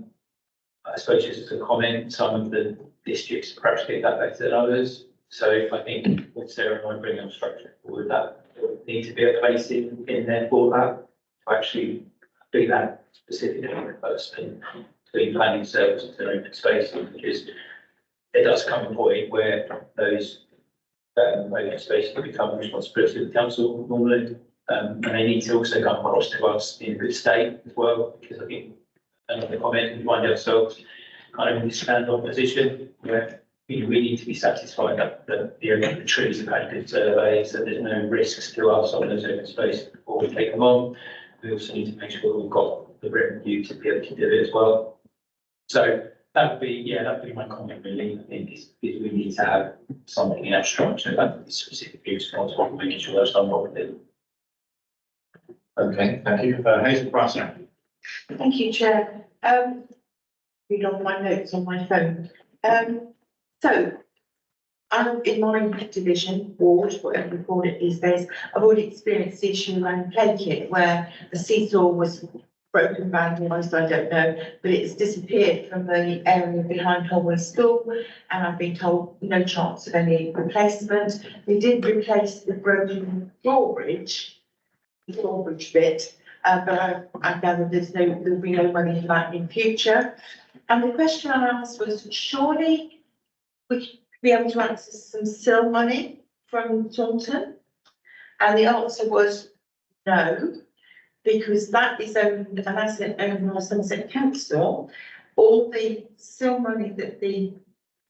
suppose just as a comment, some of the districts perhaps get that better than others. So I think with Sarah and I bringing up structure forward, that would need to be a place in there for that, to actually do that specifically between planning services and open spaces, because it does come a point where those open spaces become the responsibility of the council normally, and they need to also come across to us in a good state as well, because I think another comment, we find ourselves kind of in this stand-on position where we need to be satisfied that the trees have had good surveys, so there's no risks to us on those open spaces before we take them on. We also need to make sure we've got the revenue to be able to do it as well. So that would be my comment really. I think is we need to have something in our structure that is specifically responsible for making sure that's done properly. Okay, thank you. Hazel Price. Thank you, Chair. Read off my notes on my phone. So I'm in my division, ward, whatever we call it these days. I've already experienced the issue around play kit where the seesaw was broken, vandalised, I don't know, but it's disappeared from the area behind Holway School, and I've been told no chance of any replacement. They did replace the broken drawbridge, the drawbridge bit, but I gather there'll be no money for that in future. And the question I asked was, surely we could be able to access some SIL money from Taunton? And the answer was no, because that is owned, an asset owned by Somerset Council. All the still money that the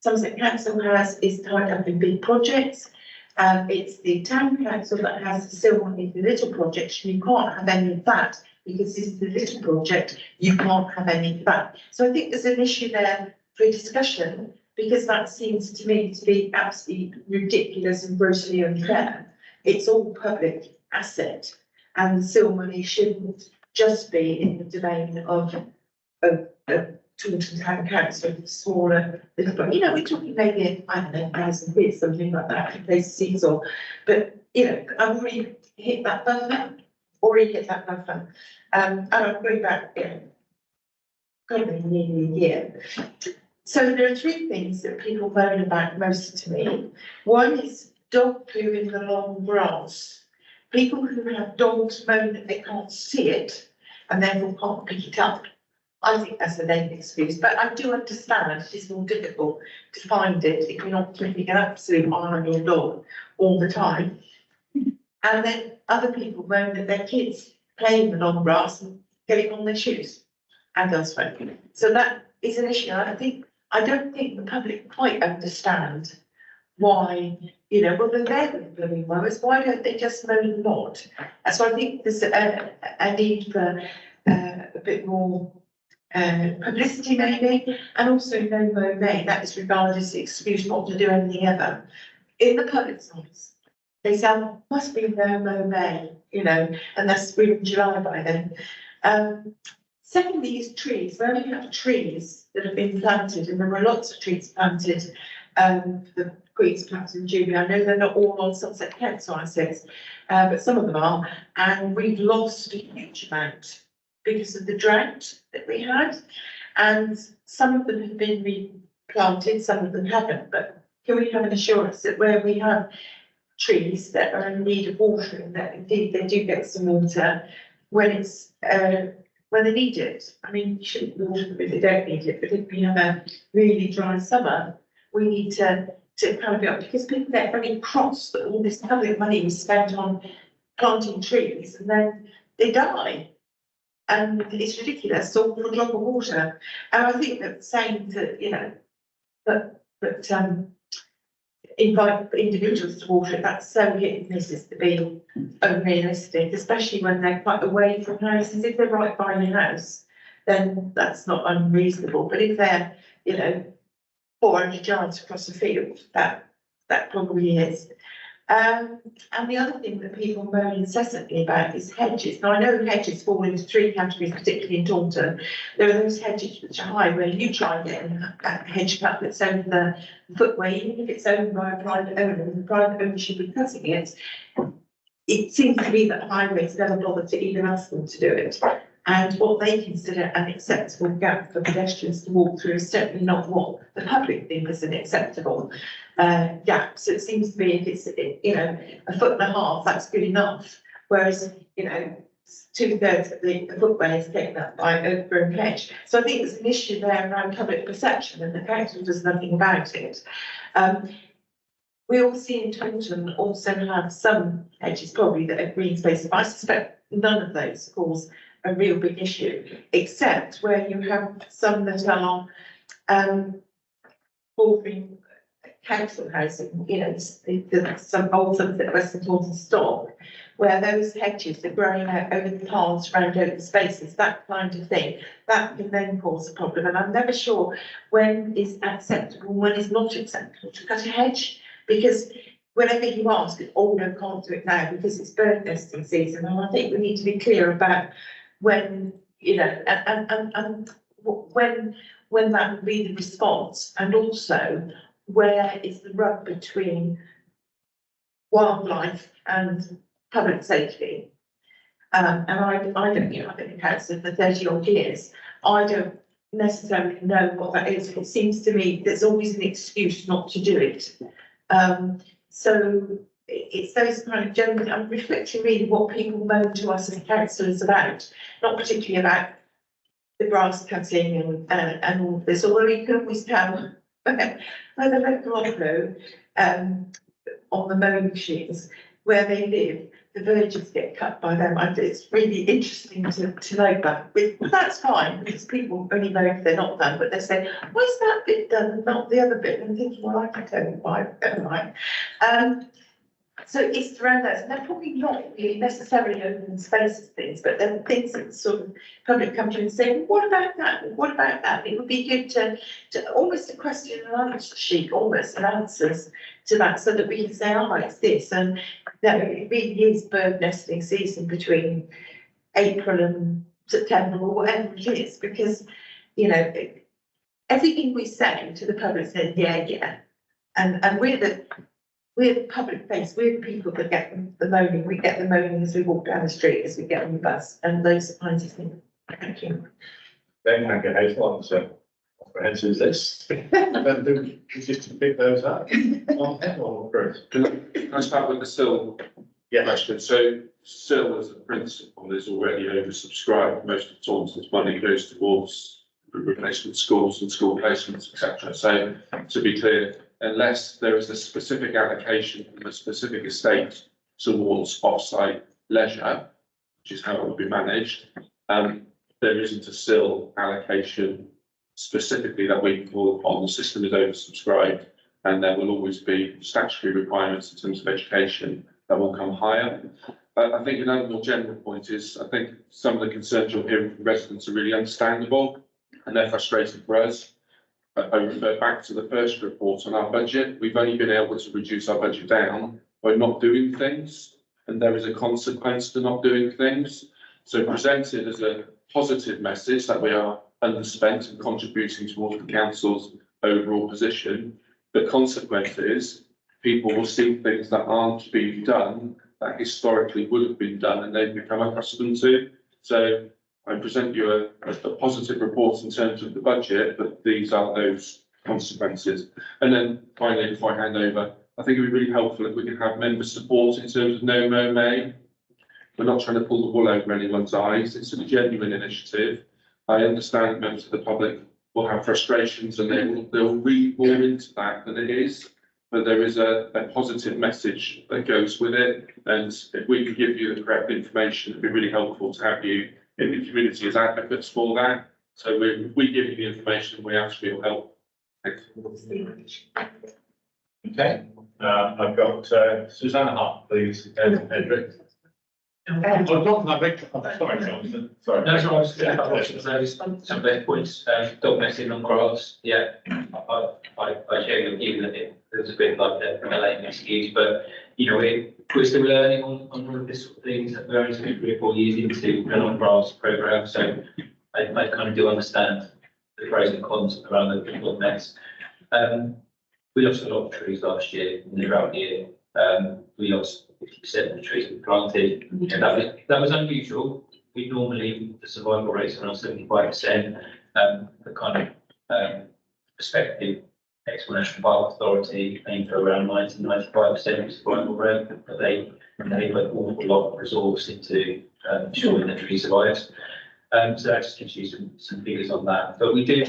Somerset Council has is tied up in big projects. It's the town council that has the still money for little projects. You can't have any of that because this is the little project. You can't have any of that. So I think there's an issue there for discussion, because that seems to me to be absolutely ridiculous and grossly unfair. It's all public asset, and still money shouldn't just be in the domain of Taunton Town Council, smaller, little, you know, we're talking maybe, I don't know, 1,000 quid, something like that, to place seesaw. But, you know, I've already hit that buffer, and I'm going back, probably nearly a year. So there are three things that people moan about most to me. One is dog poo in the long grass. People who have dogs moan that they can't see it and therefore can't pick it up. I think that's a lame excuse, but I do understand it's more difficult to find it if you're not keeping an absolute eye on your dog all the time. And then other people moan that their kids play in the long grass and getting on their shoes and elsewhere. So that is an issue. I don't think the public quite understand why, you know, well, they're the blooming mowers, why don't they just mow the lot? And so I think there's a need for a bit more publicity maybe, and also no mow May, that is regarded as the excuse not to do anything ever. In the public sense, they sound, must be no mow May, you know, and that's we're in July by then. Secondly is trees. Where we have trees that have been planted, and there were lots of trees planted, the Queen's Plants in Jubilee. I know they're not all on Sunset Council assets, but some of them are, and we've lost a huge amount because of the drought that we had, and some of them have been replanted, some of them haven't. But can we have an assurance that where we have trees that are in need of watering, that indeed they do get some water when it's when they need it? I mean, you shouldn't water them if they don't need it, but if we have a really dry summer, we need to kind of be up, because people get very cross that all this public money was spent on planting trees and then they die. And it's ridiculous, all for a drop of water. And I think that saying that, you know, but invite individuals to water it, that's so hit and miss as to be unrealistic, especially when they're quite away from houses. If they're right by your house, then that's not unreasonable. But if they're, you know, 400 yards across the field, that probably is. And the other thing that people moan incessantly about is hedges. Now, I know hedges fall into three categories, particularly in Taunton. There are those hedges which are high, where you try and get a hedge cut that's over the footway, even if it's owned by a private owner, and the private owner should be cutting it. It seems to be that highways never bother to even ask them to do it. And what they consider an acceptable gap for pedestrians to walk through is certainly not what the public think is an acceptable gap. So it seems to be if it's, you know, 1.5 foot, that's good enough. Whereas, you know, 2/3 of the footway is taken up by overgrown hedge. So I think there's an issue there around public perception, and the council does nothing about it. We all see in Taunton also have some hedges probably that are green spaces, but I suspect none of those cause a real big issue, except where you have some that are bordering council housing, you know, some old Sunset Western Taunton stock, where those hedges are growing out over the paths around open spaces, that kind of thing, that can then cause a problem. And I'm never sure when is acceptable, when is not acceptable to cut a hedge, because whenever you ask, oh no, can't do it now because it's bird nesting season. And I think we need to be clear about when, you know, and when that would be the response, and also where is the rub between wildlife and public safety. And I don't, you know, I've been in council for 30 odd years. I don't necessarily know what that is. It seems to me there's always an excuse not to do it. So it's those kind of general, I'm reflecting really what people moan to us as councillors about, not particularly about the grass cutting and all of this, although you can always tell by the local flow on the mowing machines, where they live, the villages get cut by them. And it's really interesting to know that. But that's fine, because people only know if they're not done, but they say, why is that bit done and not the other bit? And things, well, I can tell you why, never mind. So it's around those, and they're probably not really necessarily open spaces things, but there are things that sort of public come to and say, well, what about that? What about that? It would be good to almost a question and answer sheet, almost, and answers to that, so that we can say, oh, it's this, and that it really is bird nesting season between April and September or whatever it is, because, you know, everything we say to the public says, yeah, and we're the public face, we're the people that get the moaning, we get the moaning as we walk down the street, as we get on the bus, and those kinds of things. Thank you. Then I can have one, so comprehensive list. Then do just to pick those up. Or Chris? Can I start with the SIL question? So SIL as a principle is already oversubscribed. Most of Taunton's money goes towards replacement schools and school placements, etc. So to be clear, unless there is a specific allocation from a specific estate towards off-site leisure, which is how it will be managed, there isn't a SIL allocation specifically that we can call upon. The system is oversubscribed, and there will always be statutory requirements in terms of education that will come higher. I think another more general point is, I think some of the concerns you're hearing from residents are really understandable, and they're frustrating for us. I refer back to the first report on our budget. We've only been able to reduce our budget down by not doing things, and there is a consequence to not doing things. So presented as a positive message that we are underspent and contributing towards the council's overall position, the consequence is people will see things that aren't being done that historically would have been done and they've become accustomed to. So I present you a positive report in terms of the budget, but these are those consequences. And then finally, before I hand over, I think it would be really helpful if we could have member support in terms of No Mo May. We're not trying to pull the wool over anyone's eyes. It's a genuine initiative. I understand members of the public will have frustrations and they'll read more into that than it is. But there is a positive message that goes with it. And if we could give you the correct information, it'd be really helpful to have you in the community as advocates for that. So we give you the information, we ask for your help. Thanks. Okay, I've got Susanna Hart, please, and Hendrik. Sorry, Jonathan. Sorry. No, so I was going to say some of their points, dog messing on grass. Yeah, I share your view that it was a bit like the late excuse, but you know, we're still learning on all of this sort of things. We're only 3 or 4 years into an on grass program, so I kind of do understand the pros and cons around the dog mess. We lost a lot of trees last year in the drought year. We lost 50% of the trees we planted, and that was unusual. We normally, the survival rate's around 75%. The kind of perspective, National Park Authority aim for around 90–95% survival rate, but they put an awful lot of resource into ensuring the tree survives. So that just gives you some figures on that. But we do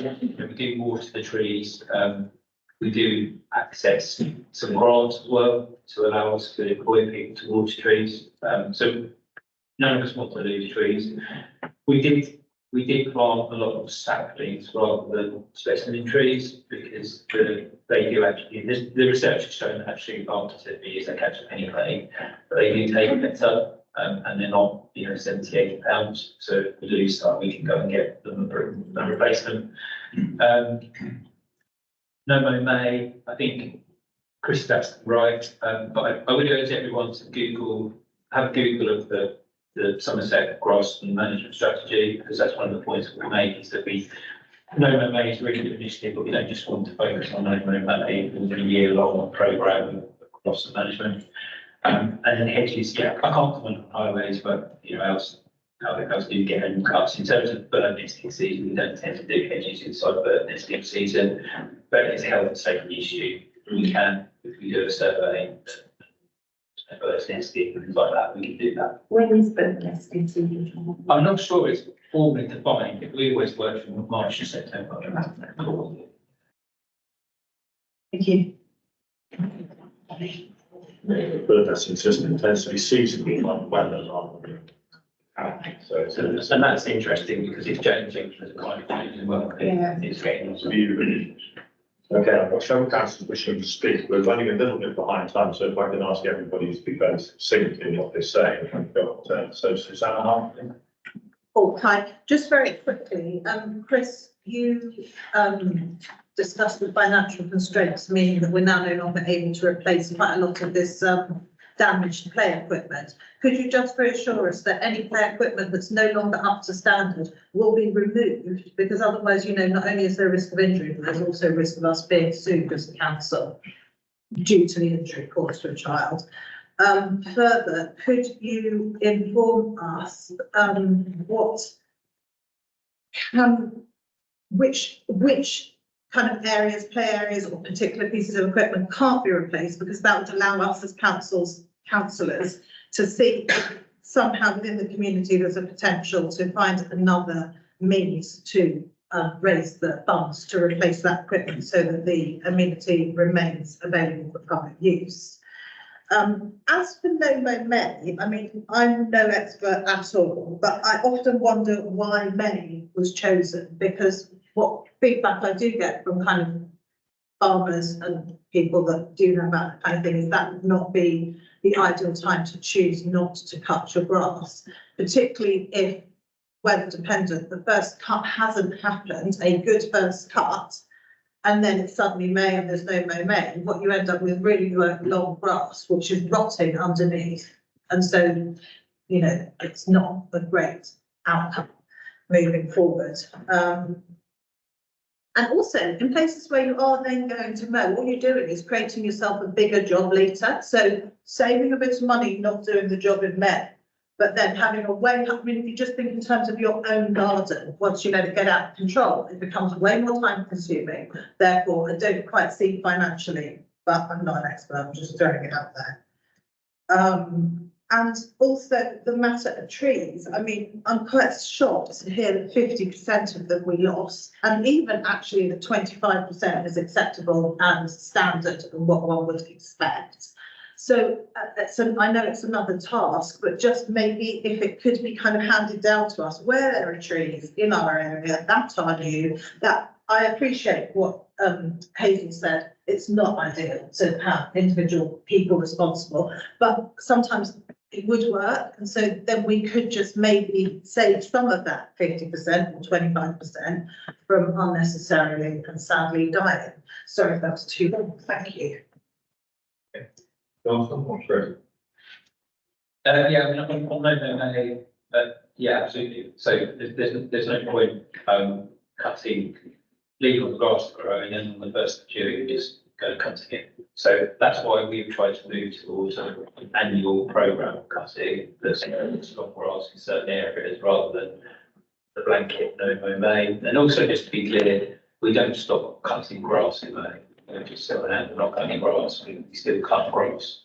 water the trees. We do access some grants as well to allow us to employ people to water trees. So none of us want to lose trees. We did plant a lot of saplings rather than specimen trees because they do actually, the research has shown that actually after 7 years they catch up anyway, but they do take better. And they're not, you know, 70–80 pounds. So if we lose some, we can go and get them and replace them. No Mo May, I think Chris is absolutely right. But I would urge everyone to have a Google of the Somerset grass and management strategy, because that's one of the points that we make is that No Mo May is a really good initiative, but we don't just want to focus on No Mo May. It's a year-long programme of grass and management. And then hedges, yeah, I can't comment on highways, but you know, else do get home cuts. In terms of bird nesting season, we don't tend to do hedges inside bird nesting season, but it's a health and safety issue. We can, if we do a survey, bird nesting and things like that, we can do that. When is bird nesting season? I'm not sure it's formally defined, but we always work from March to September. Thank you. But that's insistent, tends to be seasonal, like weather, so it's. And that's interesting because it's changing as a kind of change as well. Yeah. It's getting. Okay, I've got several councillors wishing to speak. We're running a little bit behind time, so if I can ask everybody to be very succinct in what they're saying. I've got, so Susanna Hartley. Oh, hi, just very quickly, Chris, you, discussed the financial constraints, meaning that we're now no longer able to replace quite a lot of this, damaged play equipment. Could you just reassure us that any play equipment that's no longer up to standard will be removed? Because otherwise, you know, not only is there a risk of injury, but there's also a risk of us being sued as a council due to the injury caused to a child. Further, could you inform us, which kind of areas, play areas or particular pieces of equipment can't be replaced, because that would allow us as councillors to see if somehow within the community there's a potential to find another means to raise the funds to replace that equipment so that the amenity remains available for public use. As for No Mo May, I mean, I'm no expert at all, but I often wonder why May was chosen, because what feedback I do get from kind of farmers and people that do know about that kind of thing is that would not be the ideal time to choose not to cut your grass, particularly if weather dependent, the first cut hasn't happened, a good first cut, and then it's suddenly May and there's no Mo May. What you end up with really long grass, which is rotting underneath. And so, you know, it's not a great outcome moving forward. And also in places where you are then going to mow, all you're doing is creating yourself a bigger job later. So saving a bit of money, not doing the job in May, but then having a way, I mean, if you just think in terms of your own garden, once you let it get out of control, it becomes way more time consuming. Therefore, I don't quite see financially, but I'm not an expert, I'm just throwing it out there. And also the matter of trees, I mean, I'm quite shocked to hear that 50% of them we lost, and even actually the 25% is acceptable and standard and what one would expect. So I know it's another task, but just maybe if it could be kind of handed down to us, where there are trees in our area that are new, that I appreciate what Hazel said, it's not ideal to have individual people responsible, but sometimes it would work. And so then we could just maybe save some of that 50% or 25% from unnecessarily and sadly dying. Sorry if that was too long. Thank you. Yeah, I mean, on No Mo May, yeah, absolutely. So there's no point cutting, leaving on the grass to grow, and then on the first of June just go cutting it. So that's why we've tried to move towards an annual programme of cutting that's stop grass in certain areas rather than the blanket No Mo May. And also, just to be clear, we don't stop cutting grass in May. We don't just sit around and not cutting grass. We still cut grass.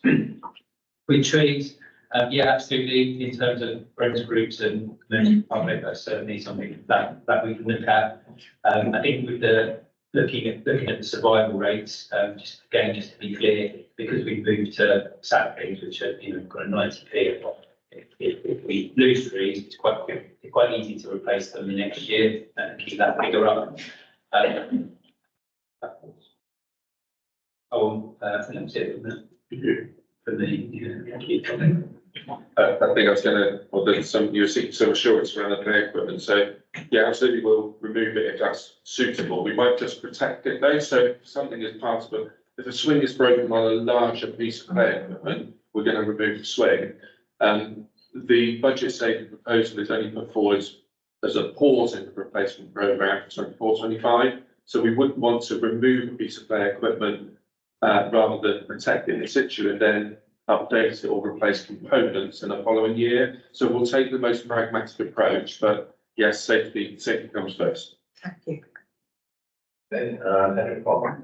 With trees, yeah, absolutely. In terms of friends groups and the public, that's certainly something that we can look at. I think with the looking at the survival rates, just to be clear, because we've moved to saplings, which are, you know, got a 90p. If we lose trees, it's quite easy to replace them the next year and keep that figure up. I think that's it for me. Thank you. I think I was there's you were seeking some assurance around the play equipment, so yeah, absolutely we'll remove it if that's suitable. We might just protect it though, so if something is part of if a swing is broken on a larger piece of play equipment, we're going to remove the swing. The budget statement proposal is only put forward as a pause in the replacement programme for 24-25, so we wouldn't want to remove a piece of play equipment rather than protect it in situ and then update it or replace components in the following year. So we'll take the most pragmatic approach, but yes, safety comes first. Thank you. Then, Henry Palmer.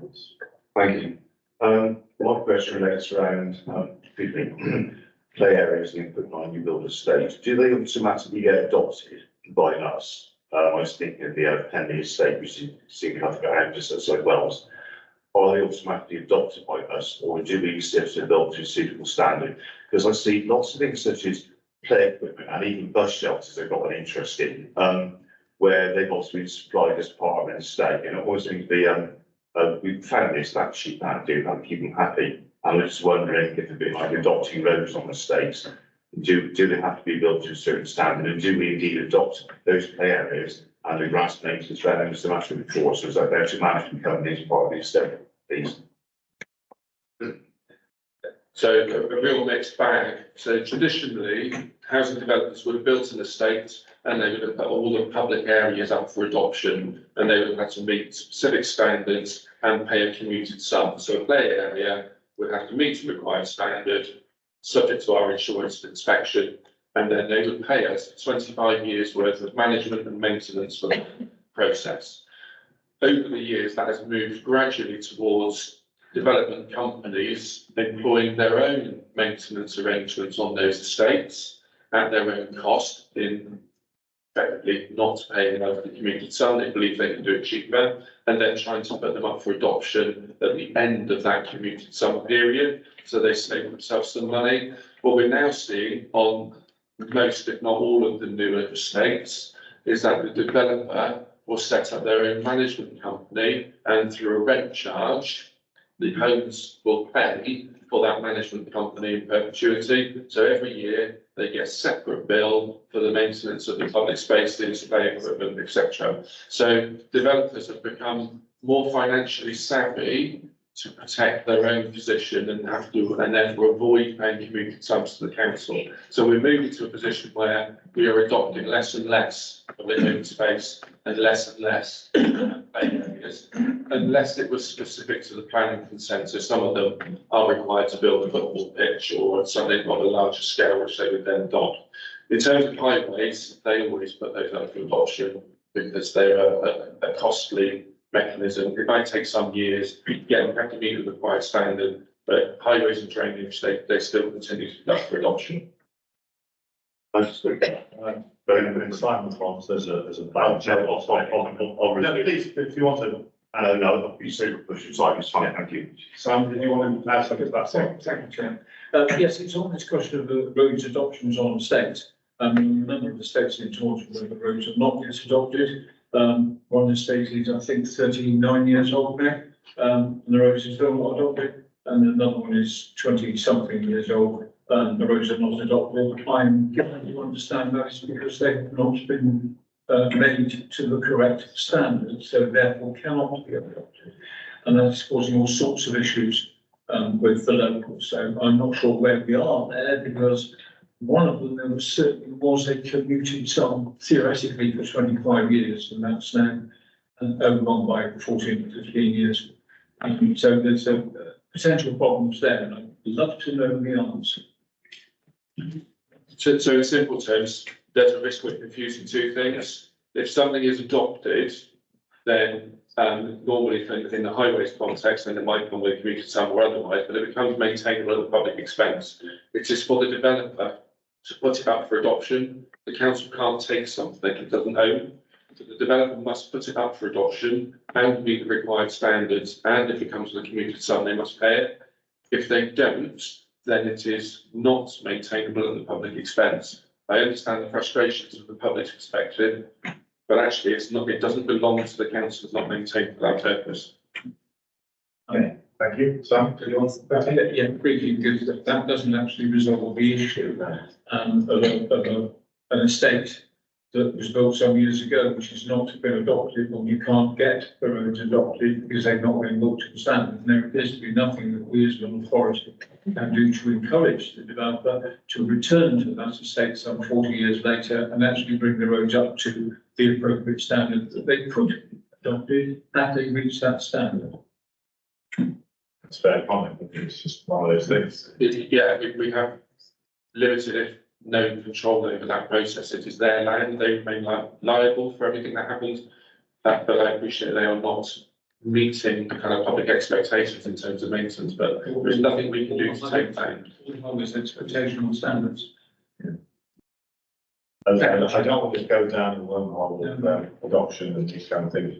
Thank you. My question relates around play areas and put on new build estate. Do they automatically get adopted by us? I was thinking of the Henley estate, which is seen kind of just outside Wells. are they automatically adopted by us, or do we still have to adopt to a suitable standard? Because I see lots of things such as play equipment and even bus shelters they've got an interest in, where they've also been supplied as part of an estate, and it always seems to be, we found this, that cheap, that do, that keep them happy. And I'm just wondering if a bit like adopting roads on estates, do they have to be built to a certain standard, and do we indeed adopt those play areas and the grass maintenance rather than Mr. Master before, so is that there to management companies part of the estate, please? So a real mixed bag. So traditionally, housing developers would have built an estate and they would have put all the public areas up for adoption, and they would have had to meet specific standards and pay a commuted sum. So a play area would have to meet a required standard, subject to our insurance and inspection, and then they would pay us 25 years worth of management and maintenance for the process. Over the years, that has moved gradually towards development companies employing their own maintenance arrangements on those estates at their own cost, in effectively not paying over the commuted sum. They believe they can do it cheaper, and then trying to put them up for adoption at the end of that commuted sum period, so they save themselves some money. What we're now seeing on most, if not all, of the newer estates is that the developer will set up their own management company, and through a rent charge, the homes will pay for that management company in perpetuity. So every year they get a separate bill for the maintenance of the public spaces, play equipment, etc. So developers have become more financially savvy to protect their own position and therefore avoid paying commuted sums to the council. So we're moving to a position where we are adopting less and less of the open space and less play areas, unless it was specific to the planning consent. So some of them are required to build a football pitch, or some they've got a larger scale, which they would then adopt. In terms of highways, they always put those up for adoption because they're a costly mechanism. It might take some years, yeah, we have to meet the required standard, but highways and drainage, they still continue to be up for adoption. But in Simon's ones, there's a bunch of, no, please, if you want to, no, you say, push it aside, it's fine, thank you. Simon, did you want to add something to that? Thank you, Chair. Yes, it's on this question of the roads adoptions on estates. A number of the estates in Taunton where the roads have not yet adopted. One estate is, I think, 39 years old now, and the roads are still not adopted. And another one is 20-something years old, and the roads are not adopted. I'm glad you understand that is because they've not been made to the correct standard, so therefore cannot be adopted. And that's causing all sorts of issues with the locals. So I'm not sure where we are there, because one of them, there certainly was a commuted sum theoretically for 25 years, and that's now overgone by 14 or 15 years. So there's potential problems there, and I'd love to know the answer. So in simple terms, there's a risk of confusing two things. If something is adopted, then normally in the highways context, then it might come with a commuted sum or otherwise, but it becomes maintainable at the public expense. It is for the developer to put it up for adoption. The council can't take something it doesn't own. So the developer must put it up for adoption and meet the required standards, and if it comes with a commuted sum, they must pay it. If they don't, then it is not maintainable at the public expense. I understand the frustrations of the public's perspective, but actually it's not, it doesn't belong to the council, it's not maintained for that purpose. Okay, thank you. Sam, do you want to? Yeah, briefly, because that doesn't actually resolve the issue of an estate that was built some years ago, which has not been adopted, or you can't get the roads adopted because they've not been built to the standard. And there appears to be nothing that we as an authority can do to encourage the developer to return to that estate some 40 years later and actually bring the roads up to the appropriate standard that they could have adopted had they reached that standard. It's fair comment, it's just one of those things. Yeah, we have limited, if no control over that process. It is their land, they remain liable for everything that happens. But I appreciate they are not meeting the kind of public expectations in terms of maintenance, but there's nothing we can do to take that. All these expectational standards. I don't want to go down the wormhole of adoption and these kind of things.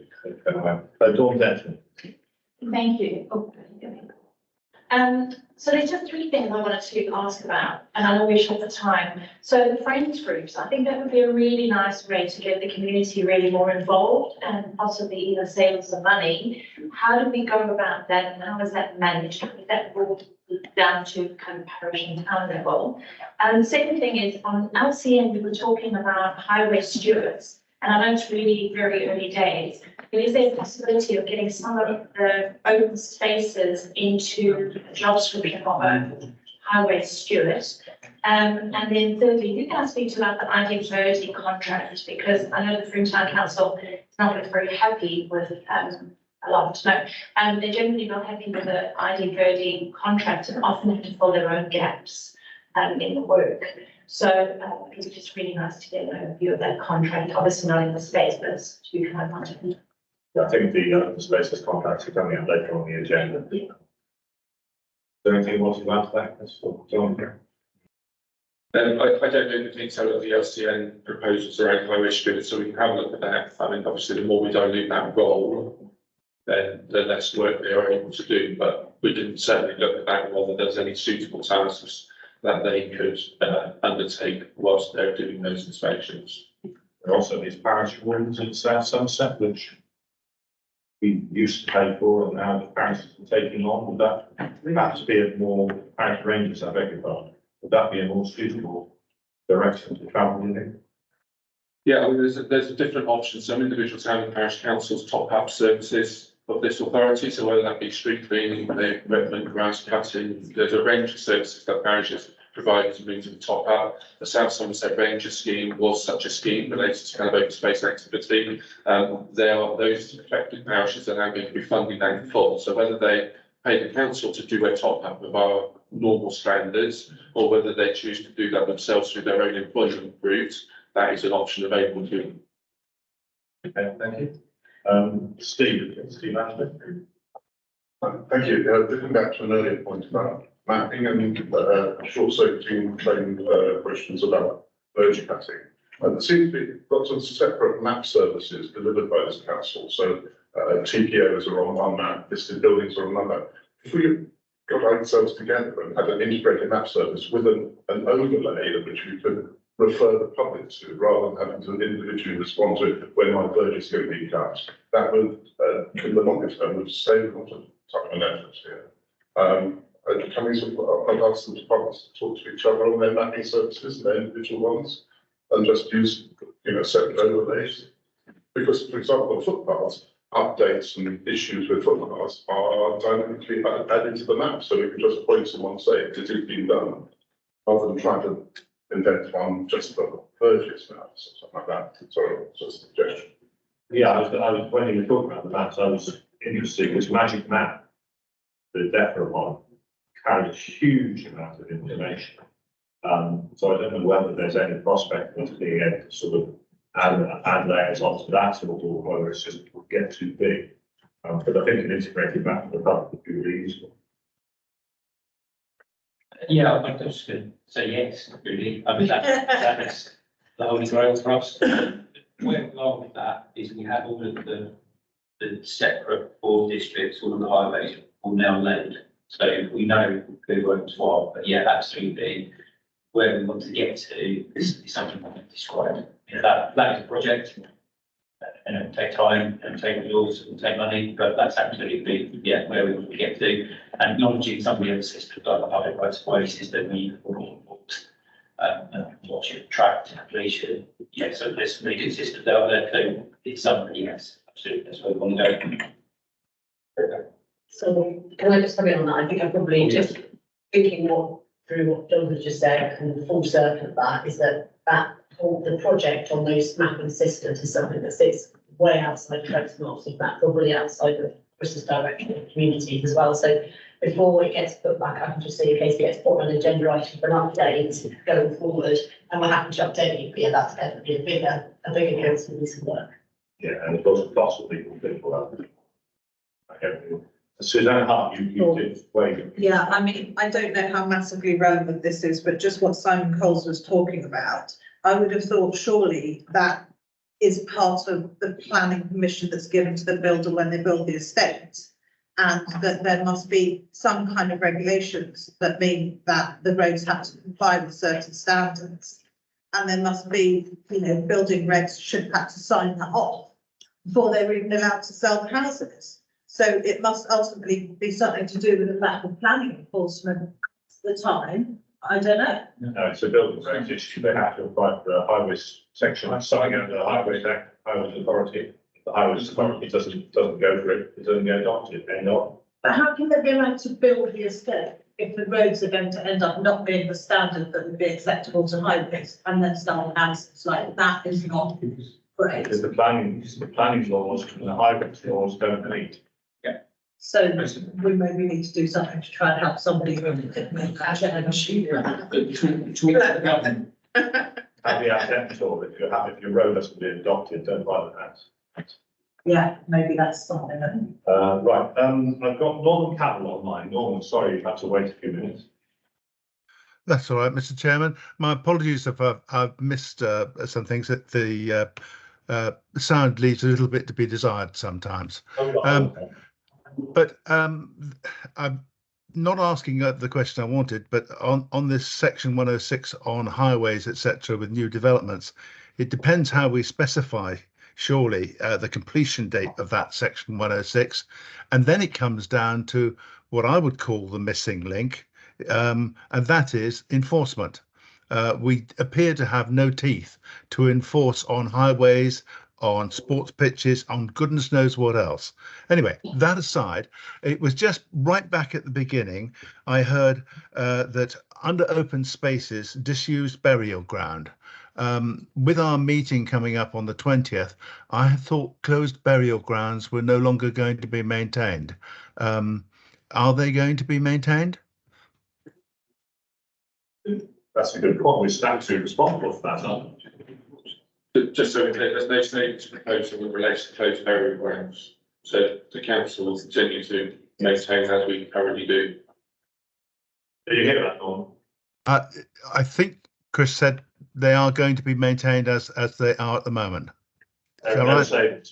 Dawn Denton. Thank you. Oh, so there's just three things I wanted to ask about, and I know we're short for time. So the friends groups, I think that would be a really nice way to get the community really more involved and possibly even save some money. How do we go about that, and how is that managed? Is that brought down to kind of parish and town level? And the second thing is on LCN, we were talking about highway stewards. And I know it's really very early days, but is there a possibility of getting some of the open spaces into a job description of a highway steward? And then thirdly, who can I speak to about the ID Verdi contract? Because I know the Freetown Council is not very happy with, a lot to know, and they're generally not happy with the ID Verdi contract and often have to fill their own gaps in the work. So it was just really nice to get an overview of that contract, obviously not in the space, but it's to kind of content. I think the spaces contracts are coming up later on the agenda. Is there anything you want to add to that? I don't know the detail of the LCN proposals around highway stewards, so we can have a look at that. I mean, obviously, the more we dilute that role, then the less work they are able to do, but we can certainly look at that, whether there's any suitable tasks that they could undertake whilst they're doing those inspections. There are also these parish wardens in South Somerset, which we used to pay for, and now the parishes are taking on. Would that perhaps be a more parish rangers, I beg your pardon? Would that be a more suitable direction to travel in? Yeah, I mean, there's different options. Some individual town and parish councils top up services of this authority, so whether that be street cleaning, equipment, grass cutting, there's a range of services that parishes provide as a means of top up. The South Somerset Ranger scheme was such a scheme related to kind of open space activity. Those affected parishes are now going to be funding that in full. So whether they pay the council to do a top up of our normal standards, or whether they choose to do that themselves through their own employment route, that is an option available to them. Okay, thank you. Steve Ashford. Thank you. Looking back to an earlier point about mapping and short circuiting train questions about verge cutting. There seems to be lots of separate map services delivered by this council. So TPOs are on one map, listed buildings are on another. If we got ourselves together and had an integrated map service with an overlay of which we could refer the public to, rather than having to individually respond to it when my verge is going to be cut, that would, in the longer term, would save a lot of time and effort here. Can we sort of ask the departments to talk to each other on their mapping services and their individual ones, and just use, separate overlays? Because, for example, the footpaths, updates and issues with footpaths are dynamically added to the map, so we can just point to one and say it has been done, rather than trying to invent one just for verges now, something like that. Sorry, just a suggestion. Yeah, I was when you were talking about the maps, I was interested because Magic Map, the DEFRA one, carries a huge amount of information. So I don't know whether there's any prospect of being able to sort of add layers onto that, or whether it's just would get too big. But I think an integrated map of the public would be really useful. Yeah, I'm just going to say yes, really. I mean, that's the holy grail for us. Where we are with that is we have all of the separate 4 districts, all of the highways all now laid. So we know who owns what, but yeah, absolutely. Where we want to get to is something that I've described. That is a project, and it will take time and take resources and take money, but that's absolutely, where we want to get to. And acknowledging some of the other systems like the public rights of way system, we watch it, track, completion. Yeah, so there's some really good systems out there, so it's something, yes, absolutely, that's where we want to go. So can I just come in on that? I think I'm probably just thinking through what John has just said, and the full circle of that is that the project on those mapping systems is something that sits way outside Trent's in fact, probably outside of Bristol's direction of communities as well. So before it gets put back, I can just see in case it gets put on an agenda item for an update going forward, and we're happy to update you. But yeah, that's definitely a bigger council piece of work. Yeah, and of course, lots of people think about it. Okay. Suzanne Hart, you did wait. Yeah, I mean, I don't know how massively relevant this is, but just what Simon Coles was talking about, I would have thought surely that is part of the planning permission that's given to the builder when they build the estate. and that there must be some kind of regulations that mean that the roads have to comply with certain standards. And there must be, you know, building regs should have to sign that off before they're even allowed to sell the houses. So it must ultimately be something to do with the lack of planning enforcement at the time. I don't know. No, it's a building regs issue. They have to apply for a highways section, signing under the Highways Act, Highways Authority. If the Highways Authority doesn't go for it, it doesn't get adopted, and not. But how can they be allowed to build the estate if the roads are going to end up not being the standard that would be acceptable to highways and then start houses? Like, that is not great. Because the planning laws and the highways laws don't meet. So we maybe need to do something to try and help somebody who could make that change. At the asset or if your road doesn't be adopted, don't buy the house. Yeah, maybe that's something that. Right, I've got Norman Campbell online. Norman, sorry, you've had to wait a few minutes. That's all right, Mr. Chairman. My apologies if I've missed some things. That the sound leaves a little bit to be desired sometimes. But I'm not asking the question I wanted, but on this section 106 on highways, etc., with new developments, it depends how we specify, surely, the completion date of that section 106. And then it comes down to what I would call the missing link, and that is enforcement. We appear to have no teeth to enforce on highways, on sports pitches, on goodness knows what else. Anyway, that aside, it was just right back at the beginning, I heard that under open spaces, disused burial ground. With our meeting coming up on the 20th, I thought closed burial grounds were no longer going to be maintained. Are they going to be maintained? That's a good point. We're statutorily responsible for that, aren't we? Just so we're clear, there's no statement proposal in relation to closed burial grounds. So the council will continue to maintain as we currently do. Did you hear that, Norman? I think Chris said they are going to be maintained as they are at the moment. Is that right?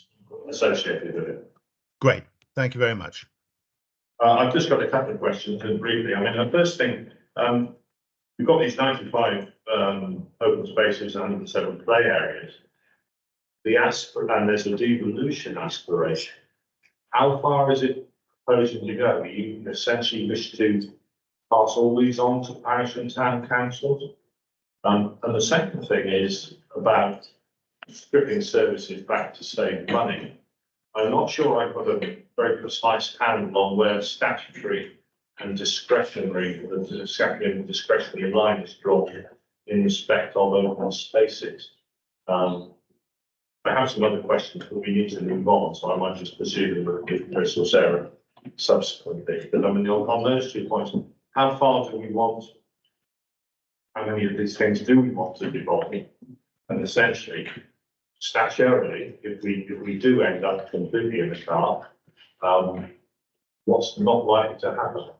Associated with it. Great. Thank you very much. I've just got a couple of questions and briefly. I mean, the first thing, we've got these 95 open spaces and 107 play areas. And there's a devolution aspiration. How far is it proposing to go? You essentially wish to pass all these on to parish and town councils? And the second thing is about stripping services back to save money. I'm not sure I've got a very precise handle on where statutory and discretionary line is drawn in respect of open spaces. I have some other questions, but we need to move on, so I might just pursue them with Chris or Sarah subsequently. But I mean, on those 2 points, how far do we want? How many of these things do we want to devolve? And essentially, statutorily, if we do end up completely in the dark, what's not likely to happen?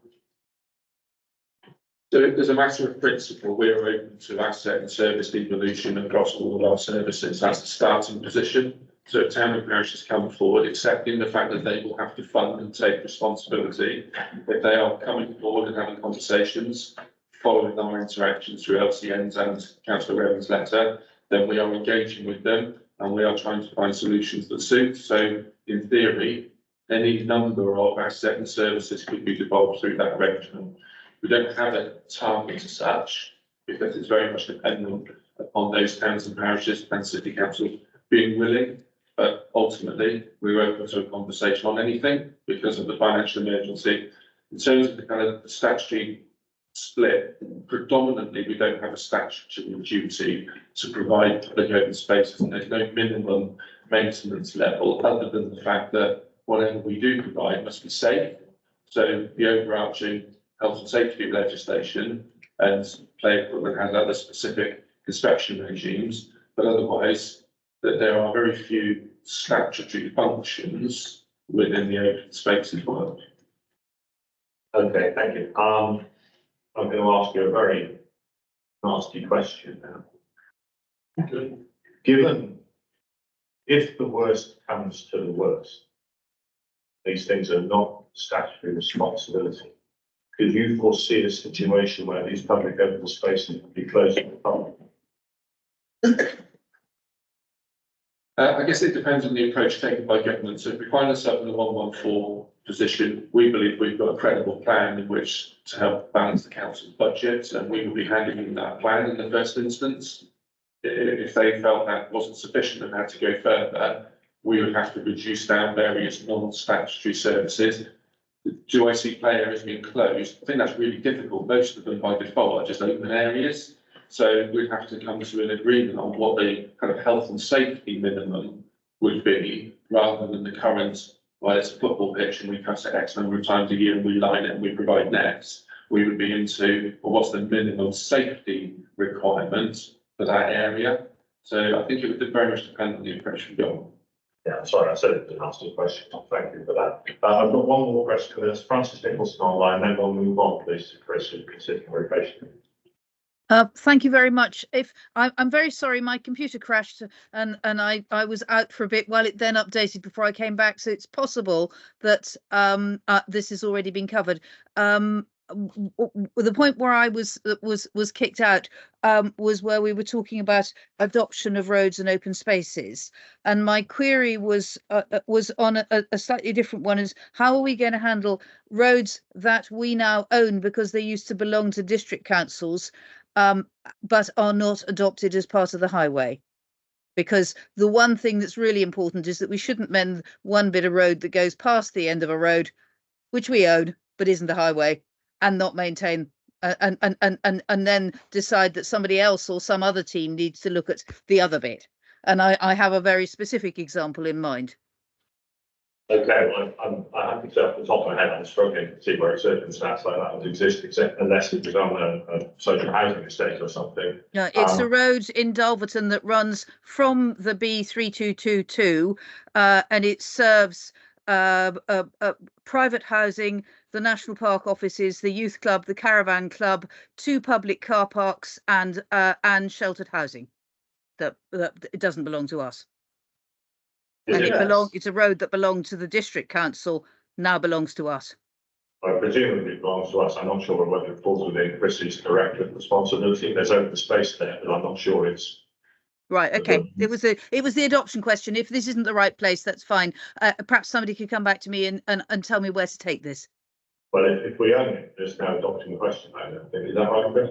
So as a matter of principle, we're open to asset and service devolution across all of our services. That's the starting position. So if town and parishes come forward, accepting the fact that they will have to fund and take responsibility, if they are coming forward and having conversations, following our interactions through LCNs and Councillor Revan's letter, then we are engaging with them and we are trying to find solutions that suit. So in theory, any number of asset and services could be devolved through that arrangement. We don't have a target as such, because it's very much dependent upon those towns and parishes and city councils being willing. But ultimately, we're open to a conversation on anything because of the financial emergency. In terms of the kind of statutory split, predominantly we don't have a statutory duty to provide public open spaces, and there's no minimum maintenance level other than the fact that whatever we do provide must be safe. So the overarching health and safety legislation and play equipment has other specific inspection regimes, but otherwise that there are very few statutory functions within the open spaces world. Okay, thank you. I'm going to ask you a very nasty question now. Given if the worst comes to the worst, these things are not statutory responsibility. Could you foresee a situation where these public open spaces would be closed to the public? I guess it depends on the approach taken by government. So if we find ourselves in a 114 position, we believe we've got a credible plan in which to help balance the council's budget, and we will be handing in that plan in the first instance. If they felt that wasn't sufficient and had to go further, we would have to reduce down various non-statutory services. Do I see play areas being closed? I think that's really difficult. Most of them by default are just open areas. So we'd have to come to an agreement on what the kind of health and safety minimum would be, rather than the current, well, it's a football pitch and we pass it X number of times a year and we line it and we provide nets. We would be into, well, what's the minimum safety requirement for that area? So I think it would very much depend on the approach we go. Yeah, sorry, I said it didn't answer the question. Thank you for that. I've got one more question. There's Francis Nicholson online, then we'll move on, please, to Chris, who's been sitting very patiently. Thank you very much. I'm very sorry, my computer crashed and I was out for a bit while it then updated before I came back. So it's possible that this has already been covered. The point where I was kicked out was where we were talking about adoption of roads and open spaces, and my query was on a slightly different one: is how are we going to handle roads that we now own because they used to belong to district councils, but are not adopted as part of the highway? Because the one thing that's really important is that we shouldn't mend one bit of road that goes past the end of a road, which we own, but isn't a highway, and not maintain and then decide that somebody else or some other team needs to look at the other bit. And I have a very specific example in mind. Okay, well, I have to say off the top of my head, I'm struggling to see where a circumstance like that would exist, except unless it was on a social housing estate or something. No, it's a road in Dulverton that runs from the B3222, and it serves private housing, the National Park offices, the youth club, the caravan club, 2 public car parks, and sheltered housing. That it doesn't belong to us. And it's a road that belonged to the district council, now belongs to us. I presumably it belongs to us. I'm not sure whether it falls within Chris's direct responsibility. There's open space there, but I'm not sure it's right. Okay, it was the adoption question. If this isn't the right place, that's fine. Perhaps somebody could come back to me and tell me where to take this. Well, if we own it, there's no adopting the question. I don't think. Is that right, Chris?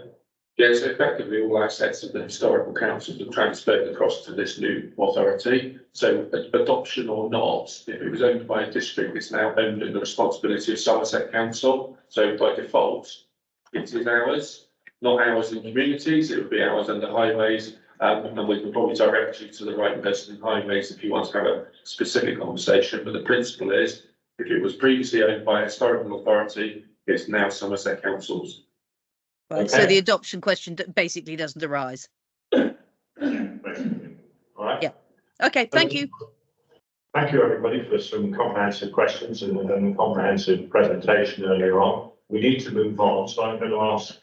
Yes, effectively all assets of the historical councils are transferred across to this new authority. So adoption or not, if it was owned by a district, it's now owned in the responsibility of Somerset Council. So by default, it is ours, not ours in communities. It would be ours under highways. And we can probably direct you to the right person in highways if you want to have a specific conversation. But the principle is, if it was previously owned by a historical authority, it's now Somerset Council's. Right, okay. So the adoption question basically doesn't arise. All right. Yeah. Okay. Thank you. Thank you, everybody, for some comprehensive questions and a comprehensive presentation earlier on. We need to move on, so I'm going to ask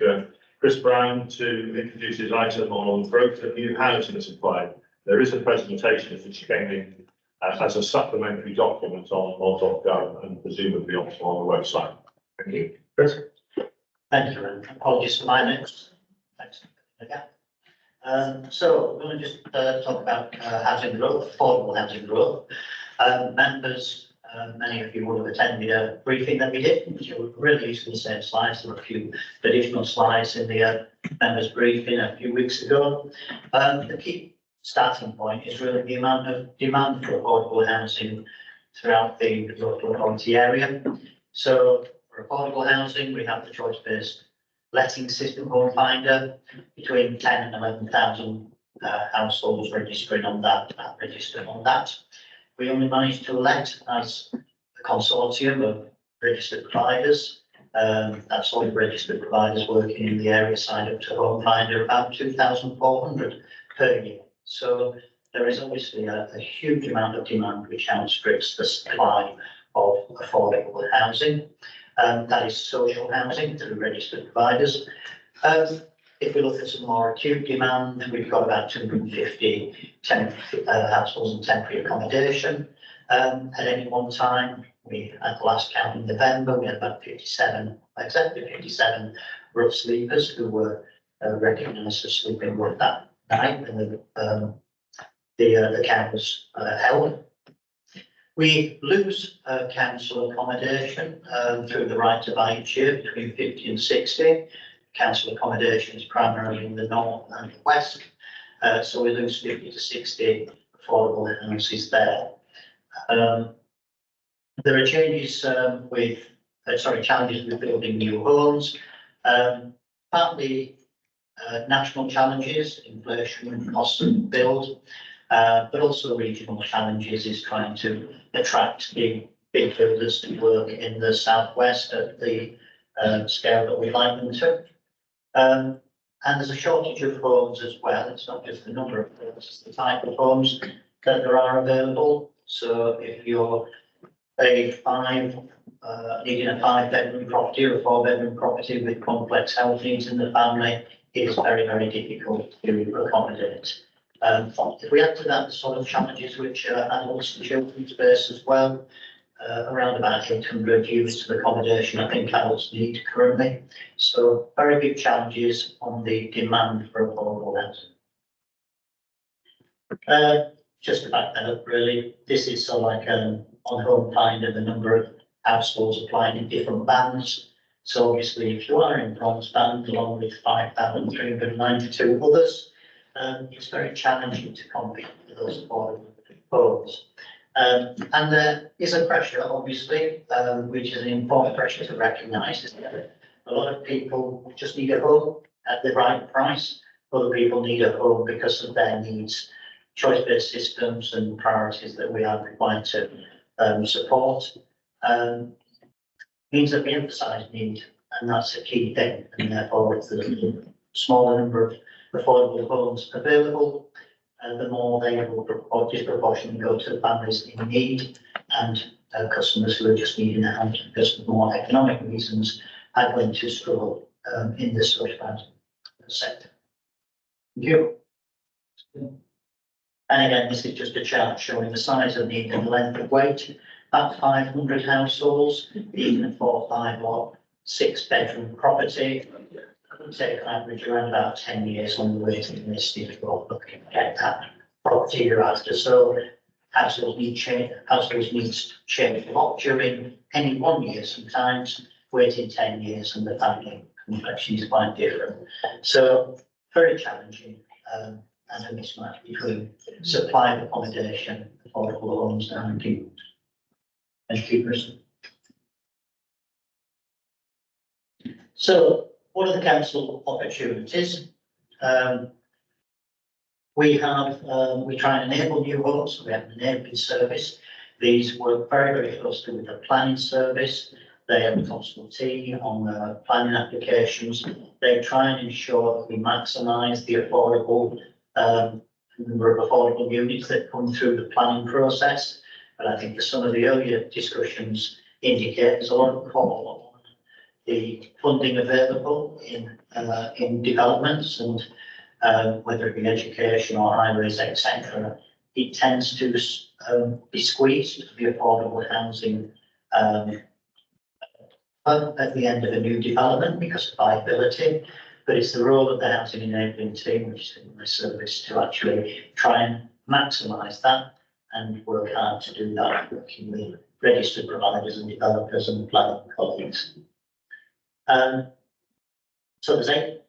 Chris Brown to introduce his item on growth of new housing supply. There is a presentation which came in as a supplementary document on mod.gov and presumably also on the website. Thank you. Chris? Thank you, and apologies for my notes. Thanks. So we're going to just talk about housing growth, affordable housing growth. Members, many of you would have attended a briefing that we did, which were really using the same slides. There were a few additional slides in the members briefing a few weeks ago. The key starting point is really the amount of demand for affordable housing throughout the local authority area. So for affordable housing, we have the choice-based letting system Home Finder, between 10 and 11,000 households registering on that, registered on that. We only managed to let as a consortium of registered providers. That's all the registered providers working in the area signed up to Home Finder, about 2,400 per year. So there is obviously a huge amount of demand which outstrips the supply of affordable housing. That is social housing through registered providers. If we look at some more acute demand, we've got about 250 households in temporary accommodation at any one time. We, at the last count in November, we had about 57, exactly 57 rough sleepers who were recognised as sleeping rough that night, and the count was held. We lose council accommodation through the right to buy each year between 50 and 60. Council accommodation is primarily in the north and the west, so we lose 50 to 60 affordable houses there. There are changes challenges with building new homes, partly national challenges, inflation and cost of build, but also regional challenges is trying to attract big builders to work in the southwest at the scale that we'd like them to. And there's a shortage of homes as well. It's not just the number of homes, it's the type of homes that there are available. So if you're needing a 5-bedroom property or a 4-bedroom property with complex health needs in the family, it is very, very difficult to accommodate. If we add to that the sort of challenges which adults and children face as well, around about 800 units of accommodation I think adults need currently. So very big challenges on the demand for affordable housing. Just to back that up really, this is sort of like on home finder, the number of households applying in different bands. So obviously if you are in bronze band along with 5,392 others, it's very challenging to compete with those affordable homes. And there is a pressure, obviously, which is an important pressure to recognise, is that a lot of people just need a home at the right price. Other people need a home because of their needs. Choice-based systems and priorities that we are required to support means that we emphasise need, and that's a key thing. And therefore, if there's a smaller number of affordable homes available, the more they will disproportionately go to families in need and customers who are just needing a house because of more economic reasons are going to struggle in the social housing sector. Thank you. And again, this is just a chart showing the size of need and the length of wait. About 500 households, even a 4, 5 or 6-bedroom property. It would take an average around about 10 years on the waiting list if you're looking to get that property you're after. So households need to change a lot during any 1 year sometimes, waiting 10 years and the family complexion is quite different. So very challenging. And a mismatch between supply of accommodation, affordable homes and keepers. So what are the council opportunities? We try and enable new homes. We have an enabling service. These work very, very closely with the planning service. They have a constant team on planning applications. They try and ensure that we maximise the affordable number of affordable units that come through the planning process. But I think that some of the earlier discussions indicate there's a lot of call on the funding available in developments and whether it be education or highways, etc. It tends to be squeezed to the affordable housing at the end of a new development because of viability. But it's the role of the housing enabling team, which is in my service, to actually try and maximise that and work hard to do that, working with registered providers and developers and planning colleagues. So there's 8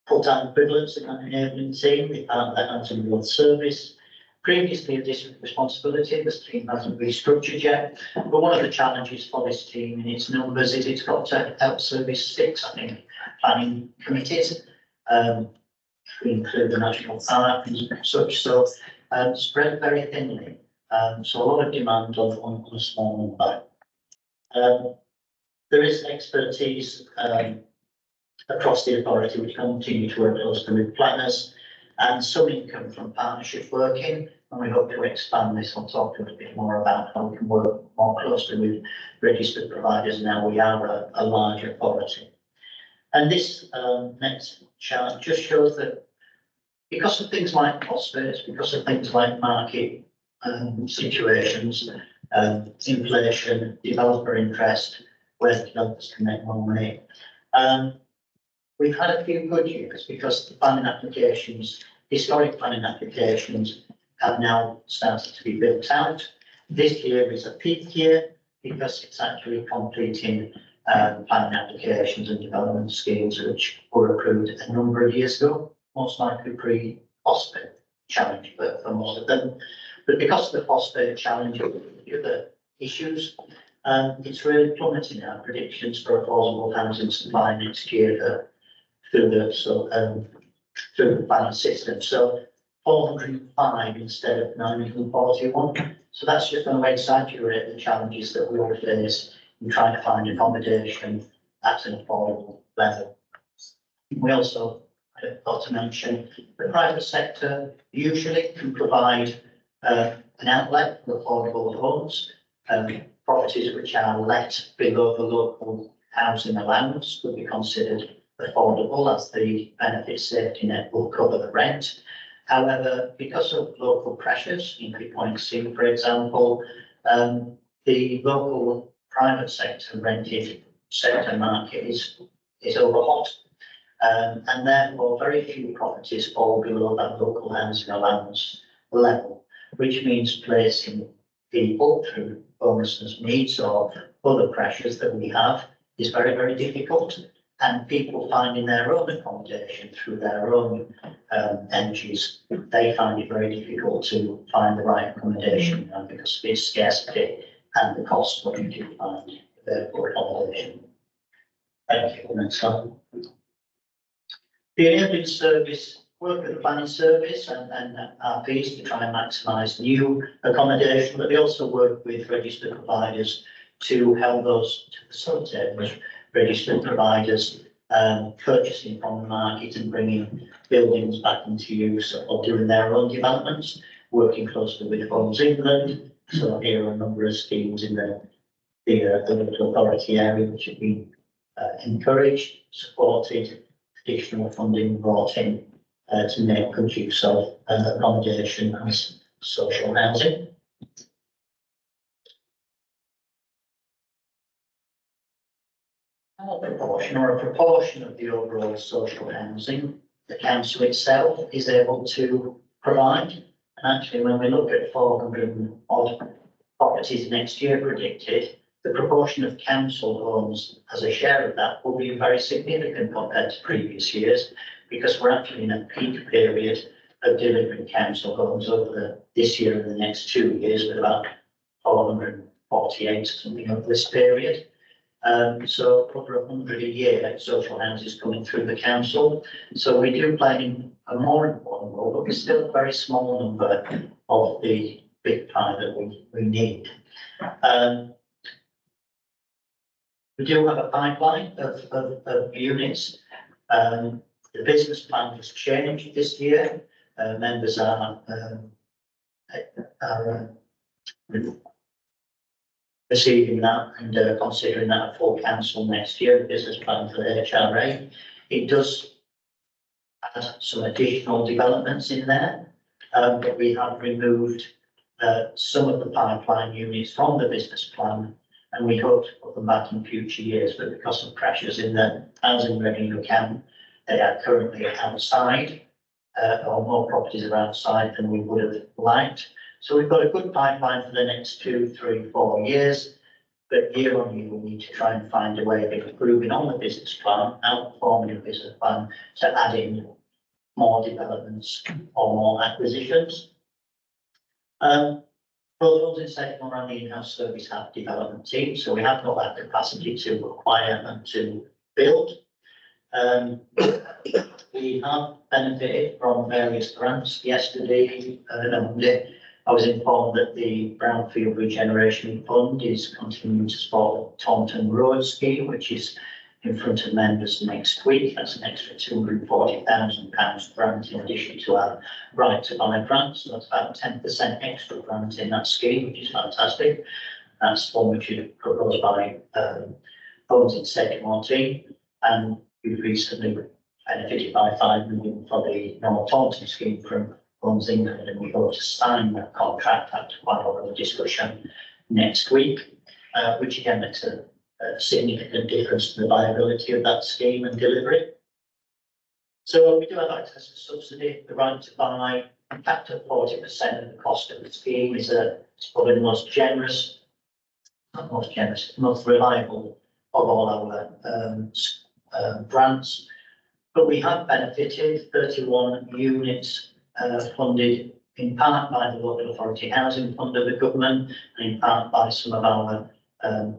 full-time equivalents in that enabling team. We part of that housing growth service. Previously a district responsibility, this team hasn't restructured yet, but one of the challenges for this team in its numbers is it's got to help service 6, I think, planning committees, if we include the National Park and such, so spread very thinly, so a lot of demand on a small number. There is expertise across the authority which continue to work closely with planners, and some income from partnership working, and we hope to expand this. I'll talk a little bit more about how we can work more closely with registered providers now we are a larger authority. And this next chart just shows that because of things like cost base, because of things like market situations, inflation, developer interest, where developers can make more money. We've had a few good years because the planning applications, historic planning applications, have now started to be built out. This year is a peak year because it's actually completing planning applications and development schemes which were approved a number of years ago, most likely pre-phosphate challenge for most of them. But because of the phosphate challenge and the other issues, it's really plummeting our predictions for affordable housing supply next year through the planning system. So 405 instead of 941. So that's just going to exaggerate the challenges that we all face in trying to find accommodation at an affordable level. We also got to mention the private sector usually can provide an outlet for affordable homes. Properties which are let below the local housing allowance could be considered affordable as the benefit safety net will cover the rent. However, because of local pressures, in 3.C, for example, the local private sector rented sector market is overhot. And therefore very few properties fall below that local housing allowance level, which means placing people through homelessness needs or other pressures that we have is very, very difficult. And people finding their own accommodation through their own energies, they find it very difficult to find the right accommodation because of its scarcity and the cost of what you do find for accommodation. Thank you. Next slide. The enabling service work with the planning service and our fees to try and maximise new accommodation, but they also work with registered providers to help those to facilitate with registered providers purchasing from the market and bringing buildings back into use or doing their own developments, working closely with Homes England. So here are a number of schemes in the local authority area which have been encouraged, supported, additional funding brought in to make good use of accommodation as social housing. A proportion of the overall social housing the council itself is able to provide. And actually, when we look at 400 odd properties next year predicted, the proportion of council homes as a share of that will be very significant compared to previous years, because we're actually in a peak period of delivering council homes over this year and the next 2 years, with about 448 or something over this period. So over 100 a year social houses coming through the council. So we do play a more important role, but we're still a very small number of the big pie that we need. We do have a pipeline of units. The business plan has changed this year. Members are receiving that and considering that a full council next year, the business plan for the HRA. It does add some additional developments in there, but we have removed some of the pipeline units from the business plan, and we hope to put them back in future years, but because of pressures in the housing revenue account, they are currently outside, or more properties are outside than we would have liked. So we've got a good pipeline for the next 2, 3, 4 years, but year on year we need to try and find a way of improving on the business plan, outperforming the business plan to add in more developments or more acquisitions. Both in second and the in-house service have development teams, so we have got that capacity to acquire and to build. We have benefited from various grants. Yesterday, I was informed that the Brownfield Regeneration Fund is continuing to support the Taunton Road scheme, which is in front of members next week. That's an extra £240,000 grant in addition to our right to buy grant. So that's about 10% extra grant in that scheme, which is fantastic. That's one which is proposed by Homes in Sedgemoor team, and we've recently benefited by £5 million for the North Taunton scheme from Homes England, and we hope to sign that contract after quite a lot of discussion next week, which again makes a significant difference to the viability of that scheme and delivery. So we do have access to subsidy, the right to buy, capped at 40% of the cost of the scheme is probably the most generous, not most generous, most reliable of all our grants. But we have benefited 31 units funded in part by the local authority housing fund of the government and in part by some of our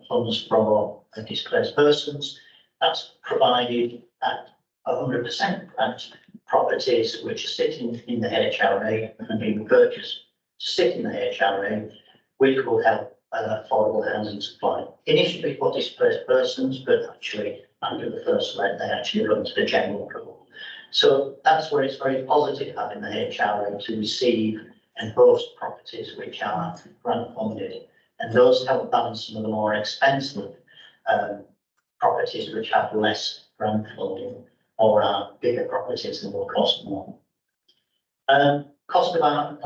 funds for displaced persons. That's provided at 100% grant properties which are sitting in the HRA and being purchased to sit in the HRA, which will help affordable housing supply. Initially for displaced persons, but actually under the first let they actually run to the general pool. So that's where it's very positive having the HRA to receive and host properties which are grant funded. And those help balance some of the more expensive properties which have less grant funding or are bigger properties that will cost more. Cost of our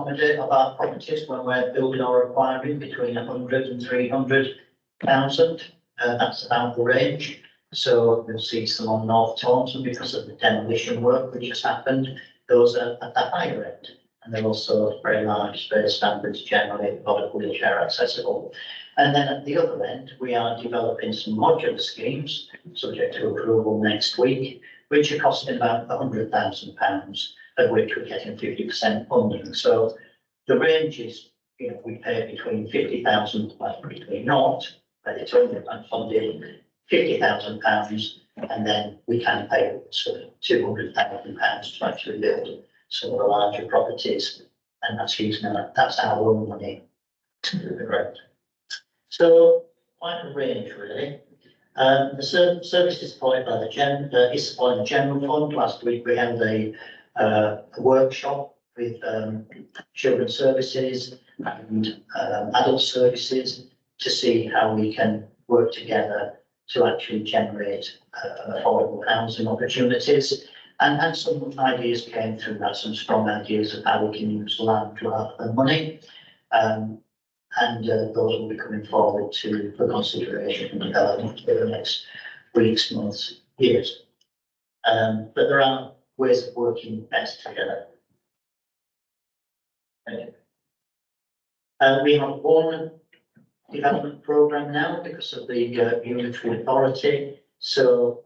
properties when we're building or acquiring between 100 and 300,000. That's about the range. So you'll see some on North Taunton because of the demolition work which has happened. Those are at the higher end. And they're also very large space standards generally, a lot of wheelchair accessible. And then at the other end, we are developing some modular schemes, subject to approval next week, which are costing about £100,000, of which we're getting 50% funding. So the range is, we pay between 50,000, between not, but it's only funded £50,000, and then we can pay sort of £200,000 to actually build some of the larger properties, and that's our own money to do the grant. So quite a range really. The service is supported by the general fund. Last week we held a workshop with children's services and adult services to see how we can work together to actually generate affordable housing opportunities. And some ideas came through that, some strong ideas of how we can use land rather than money. And those will be coming forward for consideration and development over the next weeks, months, years. But there are ways of working best together. We have one development programme now because of the unitary authority. So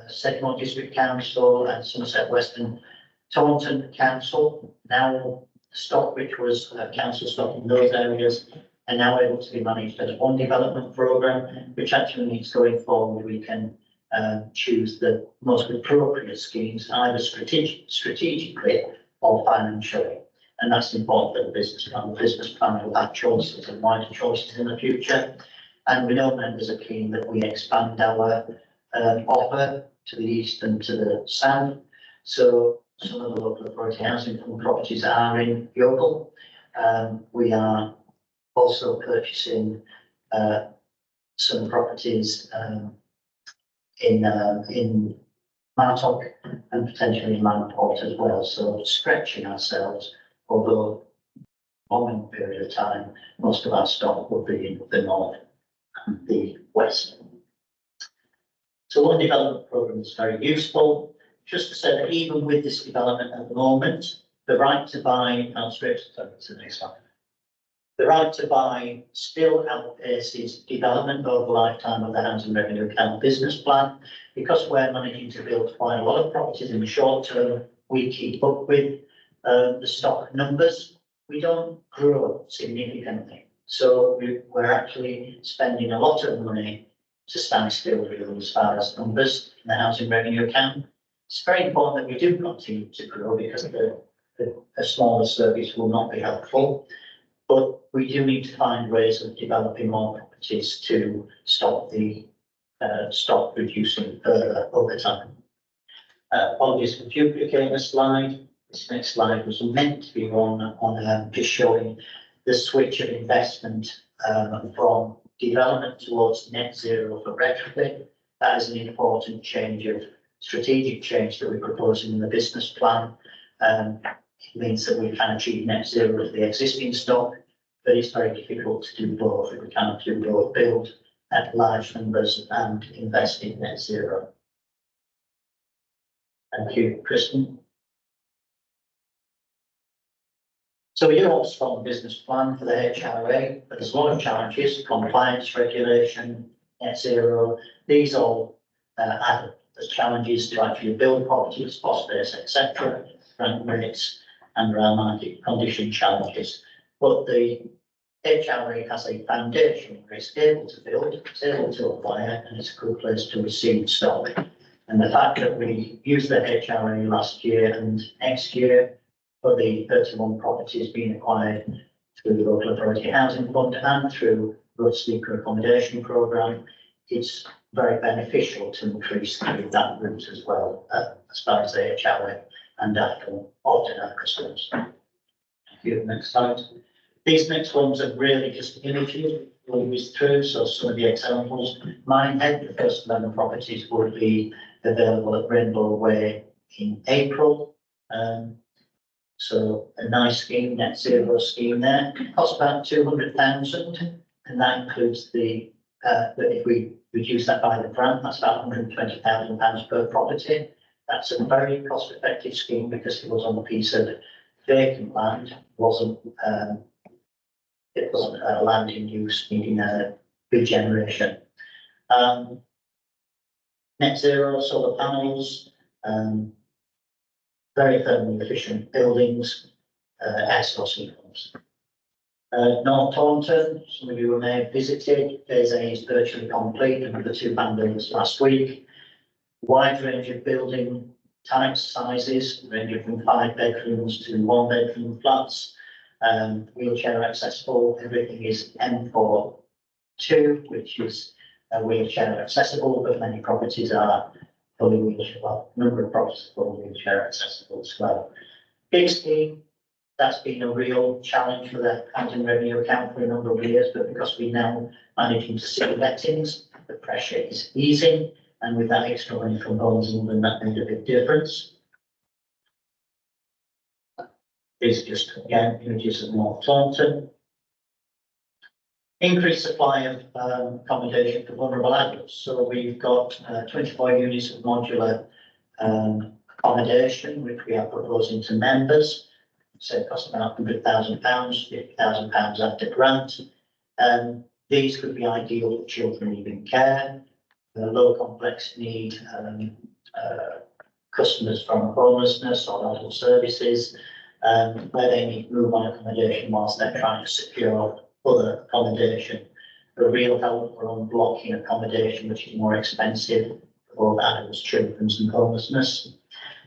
Sedmore District Council and Somerset Western Taunton Council, now stock which was council stock in those areas, are now able to be managed as one development programme, which actually means going forward we can choose the most appropriate schemes, either strategically or financially. And that's important for the business plan. The business plan will have choices and wider choices in the future. And we know members are keen that we expand our offer to the east and to the south. So some of the local authority housing fund properties are in Yeovil. We are also purchasing some properties in Martock and potentially in Manport as well. So stretching ourselves, although long period of time, most of our stock will be in the north and the west. So one development programme is very useful. Just to say that even with this development at the moment, the right to buy, to the next slide. The right to buy still outpaces development over the lifetime of the Housing Revenue Account business plan. Because we're managing to build quite a lot of properties in the short term, we keep up with the stock numbers. We don't grow significantly. So we're actually spending a lot of money to stand still really as far as numbers in the Housing Revenue Account. It's very important that we do continue to grow because a smaller service will not be helpful. But we do need to find ways of developing more properties to stop the stock reducing further over time. Apologies for duplicating a slide. This next slide was meant to be on just showing the switch of investment from development towards net zero for retrofit. That is an important strategic change that we're proposing in the business plan. It means that we can achieve net zero of the existing stock, but it's very difficult to do both. We cannot do both, build at large numbers and invest in net zero. Thank you, Kristen. So we do have a strong business plan for the HRA, but there's a lot of challenges: compliance, regulation, net zero. These all add up as challenges to actually build properties, cost base, etc., rent rates, and around market condition challenges. But the HRA has a foundation where it's able to build, it's able to acquire, and it's a good place to receive stock. And the fact that we used the HRA last year and next year for the 31 properties being acquired through the local authority housing fund and through the speaker accommodation programme, it's very beneficial to increase that route as well, as far as the HRA and often our customers. Thank you. Next slide. These next ones are really just images we'll whiz through. So some of the examples. Minehead, the first 11 properties will be available at Rainbow Way in April. So a nice scheme, net zero scheme there. It costs about 200,000, and that includes the, if we reduce that by the grant, that's about £120,000 per property. That's a very cost-effective scheme because it was on a piece of vacant land, it wasn't land in use needing a regeneration. Net zero solar panels, very thermally efficient buildings, air source heat pumps. North Taunton, some of you may have visited. Phase A is virtually complete, and the two buildings last week. Wide range of building types, sizes, ranging from 5 bedrooms to 1 bedroom flats. Wheelchair accessible. Everything is M4-2, which is wheelchair accessible, but many properties are fully wheelchair. Well, a number of properties are fully wheelchair accessible as well. Big scheme. That's been a real challenge for the housing revenue account for a number of years, but because we're now managing to see lettings, the pressure is easing, and with that extra money from bonds, then that made a big difference. These are just, again, images of North Taunton. Increased supply of accommodation for vulnerable adults. So we've got 24 units of modular accommodation, which we are proposing to members. So it costs about £100,000, £50,000 after grant. These could be ideal for children needing care, low complex need customers from homelessness or adult services, where they need move on accommodation whilst they're trying to secure other accommodation. A real help for unblocking accommodation, which is more expensive for both adults, children and homelessness.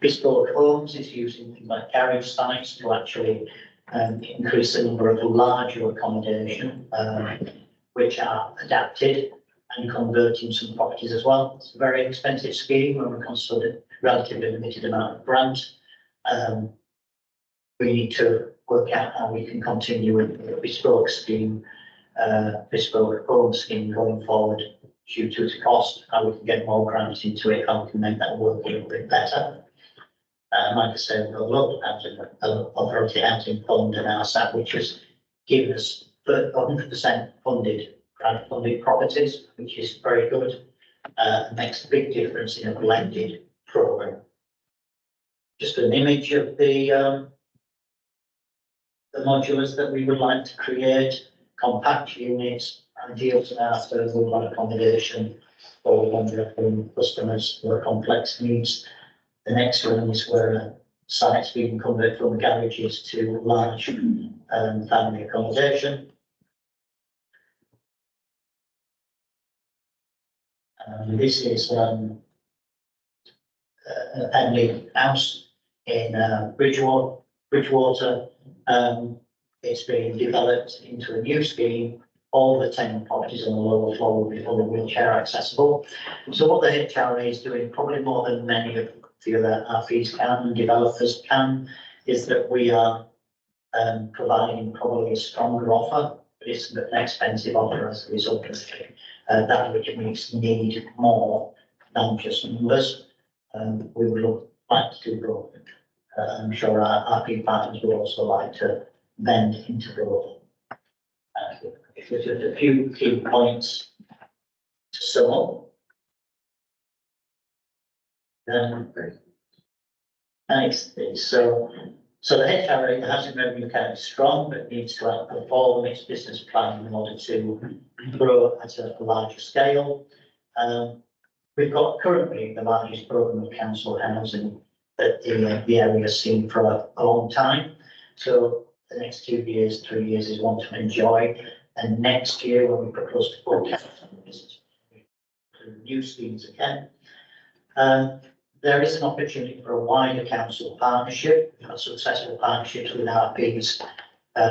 Bespoke Homes is using things like garage sites to actually increase the number of larger accommodation, which are adapted, and converting some properties as well. It's a very expensive scheme when we consider relatively limited amount of grant. We need to work out how we can continue with the bespoke scheme, bespoke home scheme going forward due to its cost, how we can get more grants into it, how we can make that work a little bit better. Like I said, the local housing authority housing fund and RSAP, which has given us 100% funded, grant funded properties, which is very good. Makes a big difference in a blended programme. Just an image of the modulars that we would like to create, compact units, ideal to our third-world accommodation for vulnerable customers who are complex needs. The next one is where sites being converted from garages to large family accommodation. This is a family house in Bridgewater. It's being developed into a new scheme. All the 10 properties on the lower floor will be fully wheelchair accessible. So what the HRA is doing, probably more than many of the other RPs can and developers can, is that we are providing probably a stronger offer, but it's an expensive offer as a result of that which makes need more than just numbers. We would like to do both. I'm sure our RP partners would also like to bend into both. if there's just a few key points to sum up. Next is, so the HRA, the housing revenue account is strong, but needs to outperform its business plan in order to grow at a larger scale. We've got currently the largest program of council housing that the area has seen for a long time. So the next 2 years, 3 years is one to enjoy. And next year, when we propose to forecast new schemes again, there is an opportunity for a wider council partnership. We've had successful partnerships with RPs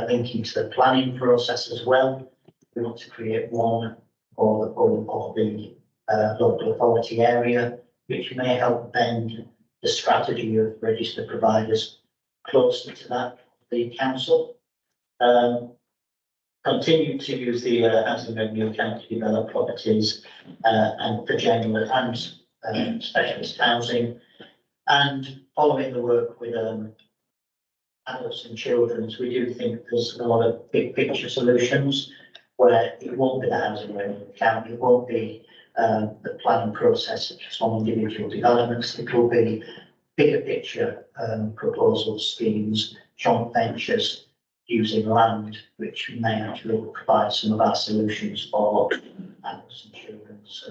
linking to the planning process as well. We want to create one for the local authority area, which may help bend the strategy of registered providers closer to that of the council. Continue to use the housing revenue account to develop properties and for general and specialist housing, and following the work with adults and children, we do think there's a lot of big picture solutions where it won't be the housing revenue account, it won't be the planning process of just on individual developments, it will be bigger picture proposals, schemes, joint ventures using land, which may actually provide some of our solutions for adults and children's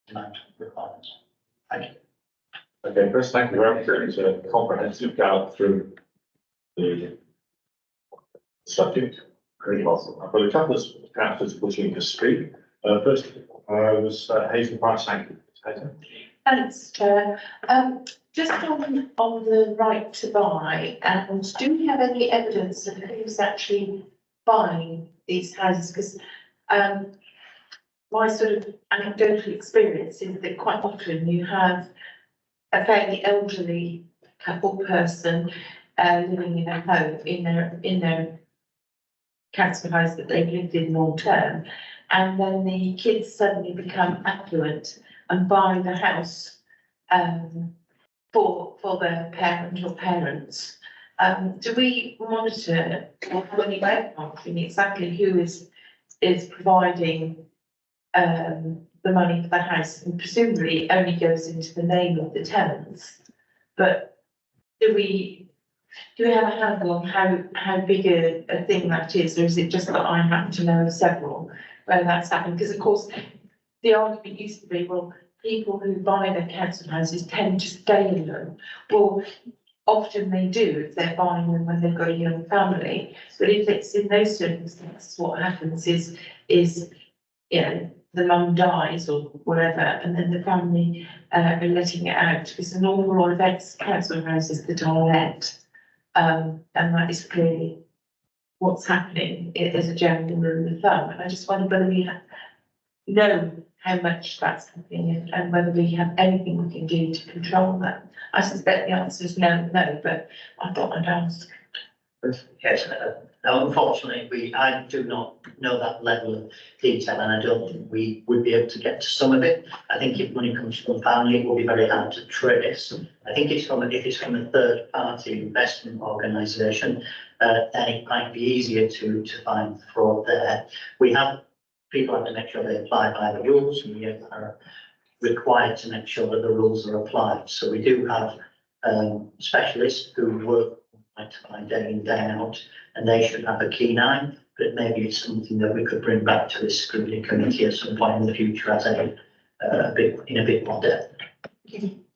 demand requirements. Thank you. Okay, Chris, thank you very much. It's a comprehensive gallop through the subject. Very well. I've got a couple of councillors pushing to speak. First, was Hazel Price. Thank you. Hazel. Thanks, Chair. Just on the right to buy, and do we have any evidence of who's actually buying these houses? Because my sort of anecdotal experience is that quite often you have a fairly elderly couple person living in a home in their council house that they've lived in long term, and then the kids suddenly become affluent and buy the house for their parent or parents. Do we monitor or have any way of monitoring exactly who is providing the money for the house, and presumably it only goes into the name of the tenants? But do we have a handle on how big a thing that is, or is it just that I happen to know of several where that's happened? Because of course the argument used to be, well, people who buy their council houses tend to stay in them. Well, often they do if they're buying them when they've got a young family. But if it's in those circumstances, what happens is you know, the mum dies or whatever, and then the family are letting it out. There's an awful lot of ex-council houses that are let, and that is clearly what's happening as a general rule of thumb. And I just wonder whether we know how much that's happening and whether we have anything we can do to control that. I suspect the answer is no, but I thought I'd ask. Yes, no, unfortunately, I do not know that level of detail, and I don't think we would be able to get to some of it. I think if money comes from family, it will be very hard to trace. I think if it's from a third party investment organisation, then it might be easier to find fraud there. People have to make sure they apply by the rules, and we are required to make sure that the rules are applied. So we do have specialists who work day in, day out, and they should have a keen eye, but maybe it's something that we could bring back to this scrutiny committee at some point in the future as a bit more depth.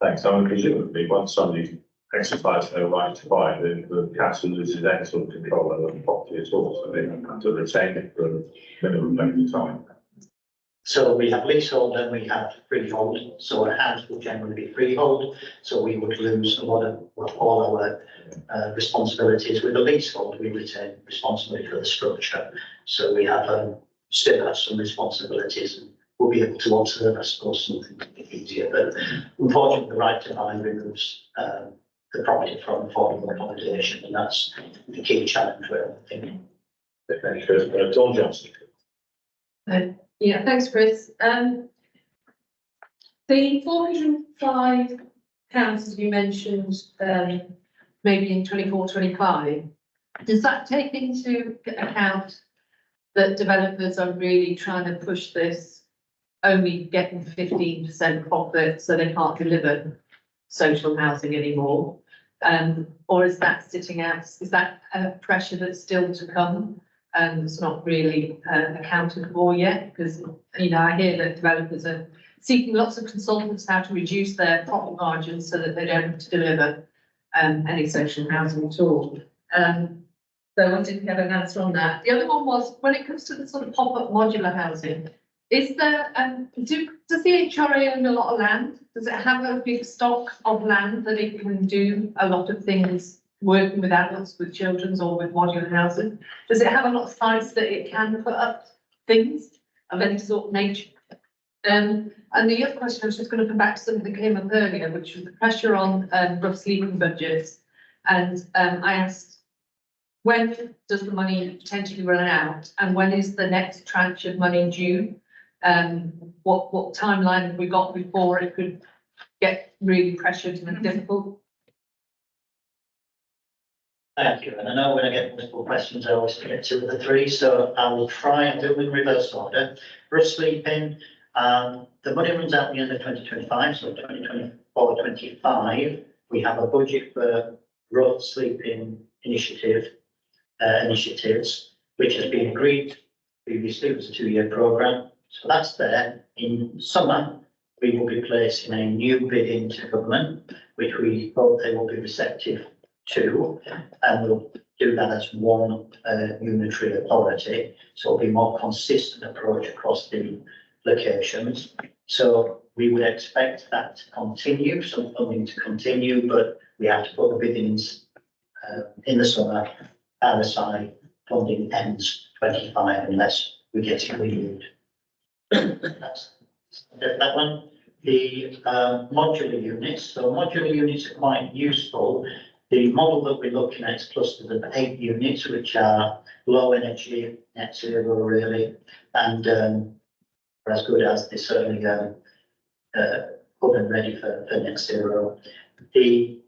Thanks. I mean, presumably, once somebody exercises their right to buy, then the council loses any sort of control over the property at all, so they have to retain it for a minimum length of time. So we have leasehold and we have freehold. So a house will generally be freehold. So we would lose a lot of all our responsibilities. With a leasehold, we retain responsibility for the structure. So we have still have some responsibilities, and we'll be able to observe, I suppose, something a bit easier. But unfortunately, the right to buy removes the property from affordable accommodation, and that's the key challenge we're thinking. Thank you. John Johnson. Yeah, thanks, Chris. The £405 that you mentioned, maybe in 24, 25, does that take into account that developers are really trying to push this, only getting 15% profit, so they can't deliver social housing anymore? Or is that sitting out, is that a pressure that's still to come? And it's not really accounted for yet, because, you know, I hear that developers are seeking lots of consultants how to reduce their profit margins so that they don't have to deliver any social housing at all. So I wanted to get an answer on that. The other one was, when it comes to the sort of pop-up modular housing, is there, does the HRA own a lot of land? Does it have a big stock of land that it can do a lot of things working with adults, with children, or with modular housing? Does it have a lot of sites that it can put up things of any sort of nature? And the other question, I was just going to come back to something that came up earlier, which was the pressure on rough sleeping budgets. And I asked, when does the money potentially run out, and when is the next tranche of money due? What timeline have we got before it could get really pressured and difficult? Thank you, and I know when I get multiple questions, I always forget two of the three, so I will try and do them in reverse order. Rough sleeping, the money runs out at the end of 2025, so 2024-25, we have a budget for rough sleeping initiatives, which has been agreed previously. It was a 2-year programme, so that's there. In summer, we will be placing a new bid into government, which we hope they will be receptive to, and we'll do that as one unitary authority, so it'll be a more consistent approach across the locations. So we would expect that to continue, some funding to continue, but we have to put the biddings in the summer. RSI funding ends 25 unless we get it renewed. That's that one. The modular units. So modular units are quite useful. The model that we're looking at is clusters of 8 units, which are low energy, net zero really, and are as good as this certainly up and ready for net zero. They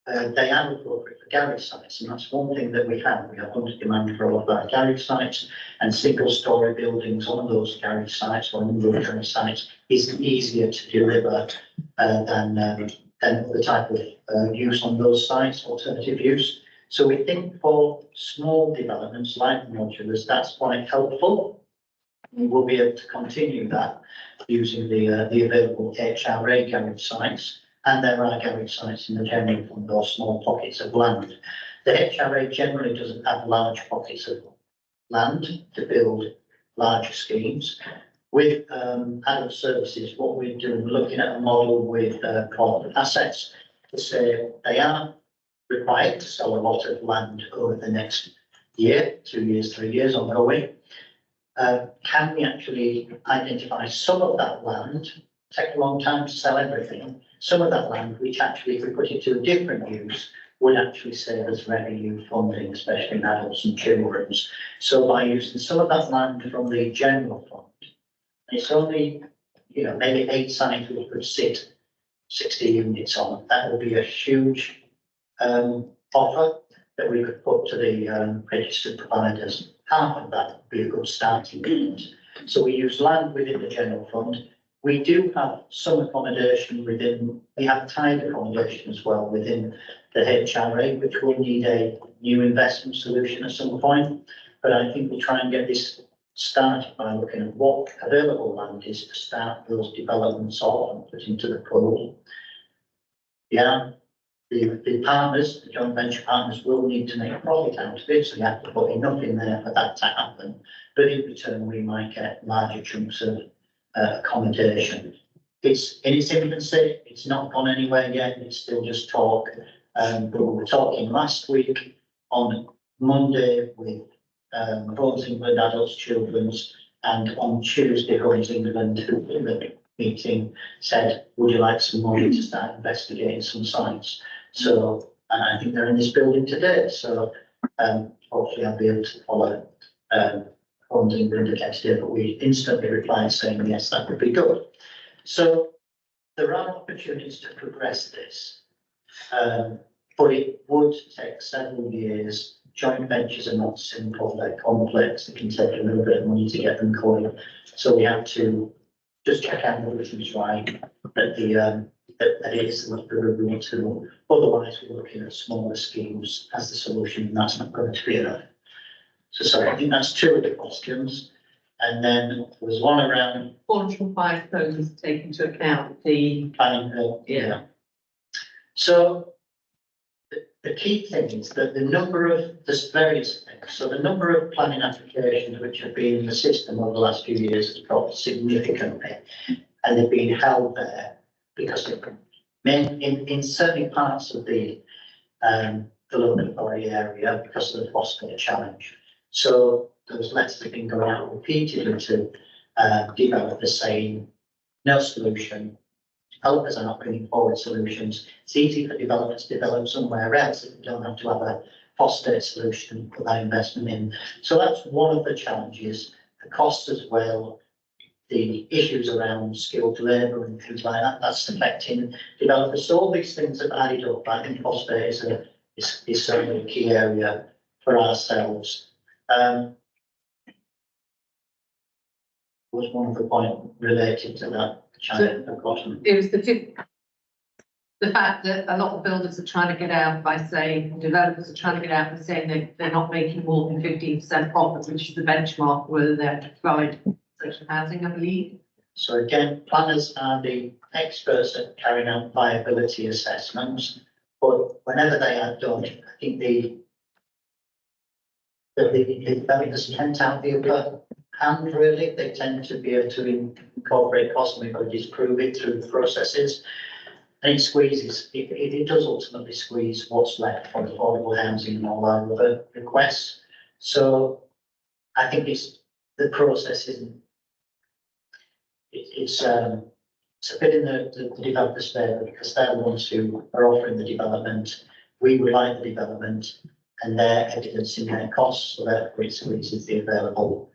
are appropriate for garage sites, and that's one thing that we have. We have under demand for a lot of our garage sites, and single-storey buildings on those garage sites or on those garage sites is easier to deliver than the type of use on those sites, alternative use. So we think for small developments like modulars, that's quite helpful. We will be able to continue that using the available HRA garage sites. And there are garage sites in the general fund or small pockets of land. The HRA generally doesn't have large pockets of land to build larger schemes. With adult services, what we're doing, we're looking at a model with corporate assets to say they are required to sell a lot of land over the next year, 2 years, 3 years ongoing. Can we actually identify some of that land? Take a long time to sell everything. Some of that land, which actually, if we put it to a different use, would actually save us revenue funding, especially in adults and children's. So by using some of that land from the general fund, it's only, you know, maybe 8 sites we could sit 60 units on. That would be a huge offer that we could put to the registered providers. Half of that would be a good starting point. So we use land within the general fund. We do have some accommodation within, we have tied accommodation as well within the HRA, which will need a new investment solution at some point. But I think we'll try and get this started by looking at what available land is to start those developments off and put into the pool. Yeah, the partners, the joint venture partners will need to make a profit out of it, so you have to put enough in there for that to happen. But in return, we might get larger chunks of accommodation. It's in its infancy, it's not gone anywhere yet, it's still just talk. But we were talking last week on Monday with Homes England Adults, Children's, and on Tuesday Homes England, who in the meeting said, would you like some money to start investigating some sites? So, and I think they're in this building today, so hopefully I'll be able to follow Homes England against it, but we instantly replied saying, yes, that would be good. So there are opportunities to progress this, but it would take several years joint ventures are not simple, they're complex, it can take a little bit of money to get them going. So we have to just check out the reasons why that that it is the route to. Otherwise, we're looking at smaller schemes as the solution, and that's not going to be enough. So sorry, I think that's two of the questions. And then there was one around 405 homes take into account the planning. yeah. So the key thing is that the number of, there's various things. So the number of planning applications which have been in the system over the last few years has dropped significantly, and they've been held there because of in certain parts of the local authority area because of the phosphate challenge. So those letters have been going out repeatedly to developers saying no solution. Developers are not bringing forward solutions. It's easy for developers to develop somewhere else if you don't have to have a phosphate solution and put that investment in. So that's one of the challenges. The cost as well, the issues around skilled labour and things like that, that's affecting developers. So all these things have added up. I think phosphate is certainly a key area for ourselves. Was one of the points related to that? It was the fact that a lot of builders are trying to get out by saying, developers are trying to get out by saying they're not making more than 15% profit, which is the benchmark whether they have to provide social housing, I believe. So again, planners are the experts at carrying out viability assessments, but whenever they are done, I think the developers tend to have the upper hand, really. They tend to be able to incorporate cost and we've got to disprove it through the processes. And it squeezes, it does ultimately squeeze what's left from affordable housing and all our other requests. So I think the process isn't, it's a bit in the developer's favour because they're the ones who are offering the development. We like the development and they're evidencing their costs, so therefore it squeezes the available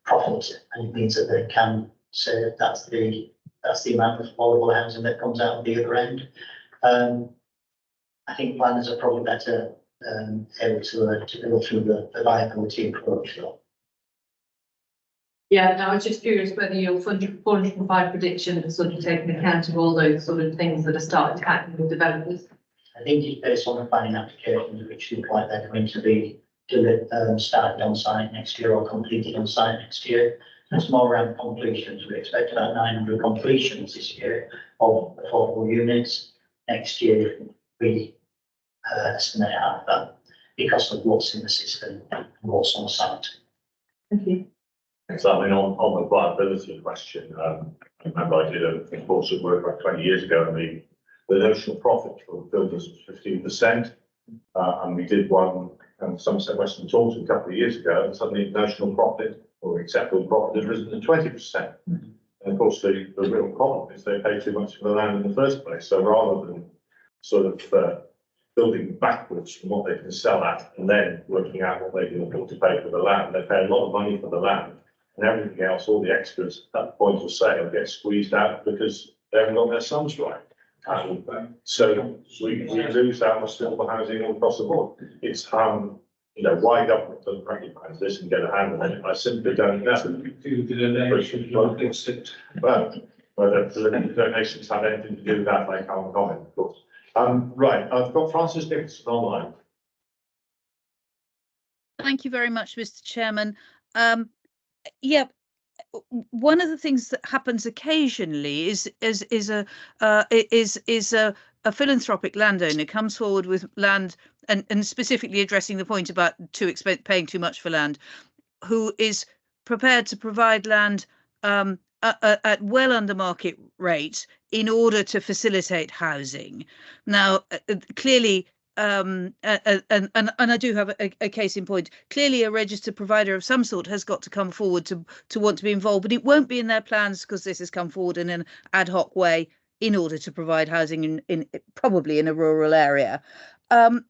profit, and it means that they can say that's the amount of affordable housing that comes out of the other end. I think planners are probably better able to go through the viability approach though. Yeah, no, I was just curious whether your 405 prediction has sort of taken account of all those sort of things that are starting to happen with developers. I think it's based on the planning applications which look like they're going to be started on site next year or completed on site next year. It's more around completions. We expect about 900 completions this year of affordable units. Next year, we estimate half that because of what's in the system and what's on site. Thank you. So I mean, on the viability question, I remember I did a course of work about 20 years ago, and the notional profit for builders was 15%, and we did one in Somerset Western Taunton a couple of years ago, and suddenly notional profit or acceptable profit had risen to 20%. And of course, the real problem is they pay too much for the land in the first place. So rather than sort of building backwards from what they can sell at and then working out what they can afford to pay for the land, they pay a lot of money for the land, and everything else, all the extras at the point of sale get squeezed out because they haven't got their sums right. So we lose out on affordable housing all across the board. It's why government doesn't recognise this and get a hand on it, I simply don't know. Well, whether the donations have anything to do with that, I can't comment, of course. Right, I've got Francis Dixon online. Thank you very much, Mr. Chairman. Yeah, one of the things that happens occasionally is a philanthropic landowner comes forward with land and specifically addressing the point about paying too much for land, who is prepared to provide land at well under market rate in order to facilitate housing. Now, clearly, and I do have a case in point. Clearly, a registered provider of some sort has got to come forward to want to be involved, but it won't be in their plans because this has come forward in an ad hoc way in order to provide housing in probably in a rural area.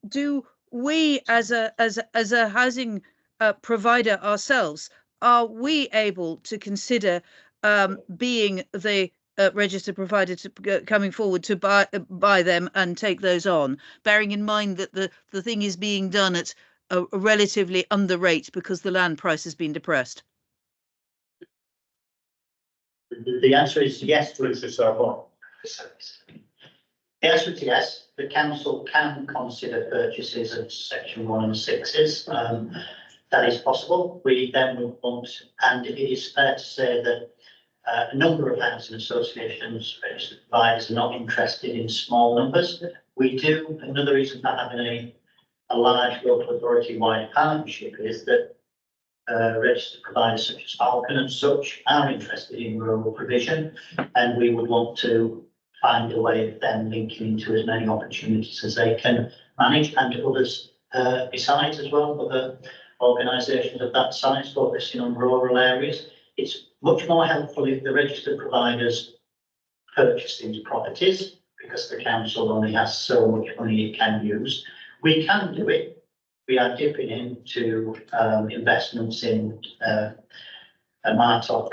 Do we, as a housing provider ourselves, are we able to consider being the registered provider coming forward to buy them and take those on, bearing in mind that the thing is being done at a relatively under rate because the land price has been depressed? The answer is yes. Please yourself on. The answer is yes. The council can consider purchases of section 106s. That is possible. We then will want, and it is fair to say that a number of housing associations, registered providers, are not interested in small numbers. We do. Another reason for having a large local authority-wide partnership is that registered providers such as Falcon and such are interested in rural provision, and we would want to find a way of them linking into as many opportunities as they can manage, and others besides as well, other organisations of that size focusing on rural areas. It's much more helpful if the registered providers purchase these properties, because the council only has so much money it can use. We can do it. We are dipping into investments in a Martock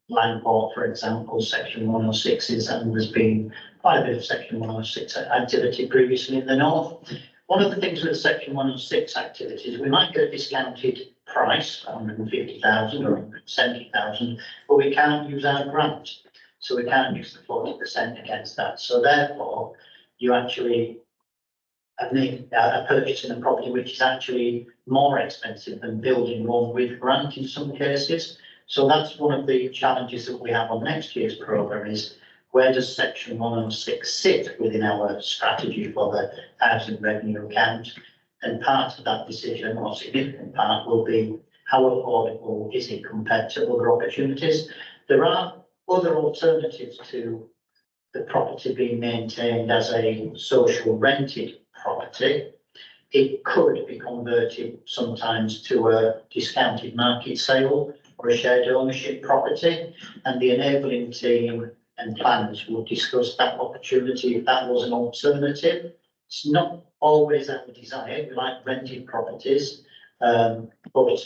land port, for example, section 106s, and there's been quite a bit of section 106 activity previously in the north. One of the things with section 106 activities, we might get a discounted price, 150,000 or 170,000, but we can't use our grant. So we can't use the 40% against that. So therefore, you actually are purchasing a property which is actually more expensive than building one with grant in some cases. So that's one of the challenges that we have on next year's programme, is where does section 106 sit within our strategy for the housing revenue account? And part of that decision, or significant part, will be how affordable is it compared to other opportunities. There are other alternatives to the property being maintained as a social rented property. It could be converted sometimes to a discounted market sale or a shared ownership property, and the enabling team and planners will discuss that opportunity if that was an alternative. It's not always our desire. We like rented properties, but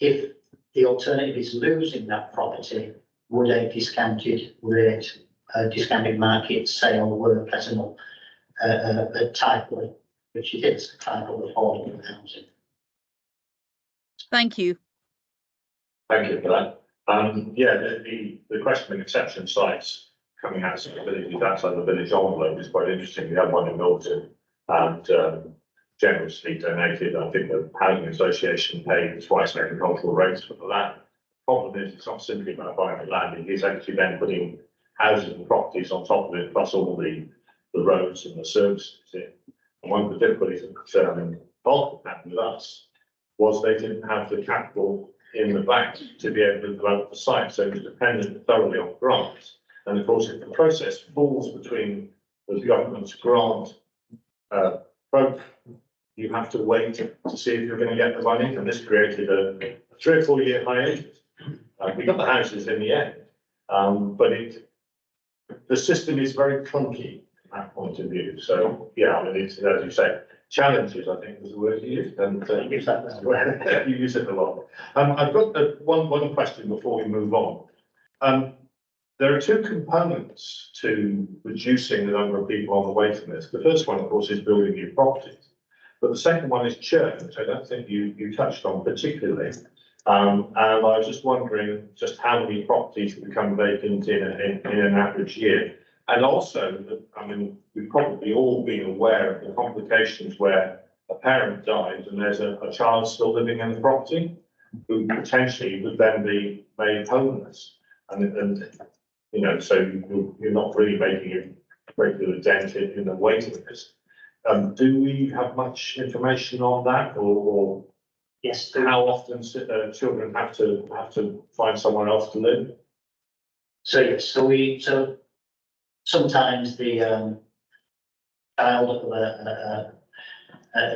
if the alternative is losing that property, would a discounted rate, a discounted market sale work as a type of, which it is, a type of affordable housing? Thank you. Thank you for that. Yeah, the question of exception sites coming out of the village, outside the village envelope, is quite interesting. We had one in Milton and generously donated. I think the housing association paid twice agricultural rates for that. Problem is, it's not simply about buying the land, it is actually then putting houses and properties on top of it, plus all the roads and the services in. And one of the difficulties that Falcon had with us was they didn't have the capital in the bank to be able to develop the site, so it was dependent thoroughly on grants. And of course, if the process falls between the government's grant program, you have to wait to see if you're going to get the money, and this created a 3 or 4 year hiatus. We got the houses in the end, but the system is very clunky from that point of view. So yeah, I mean, it's, as you say, challenges, I think was the word you used, and you use it a lot. I've got one question before we move on. There are two components to reducing the number of people on the waiting list. The first one, of course, is building new properties, but the second one is churn, which I don't think you touched on particularly. And I was just wondering just how many properties become vacant in an average year. And also, I mean, we've probably all been aware of the complications where a parent dies and there's a child still living in the property who potentially would then be made homeless. And you know, so you're not really making a great deal of dent in the waiting list. Do we have much information on that, or yes, how often children have to find somewhere else to live? So yes, so sometimes the child of a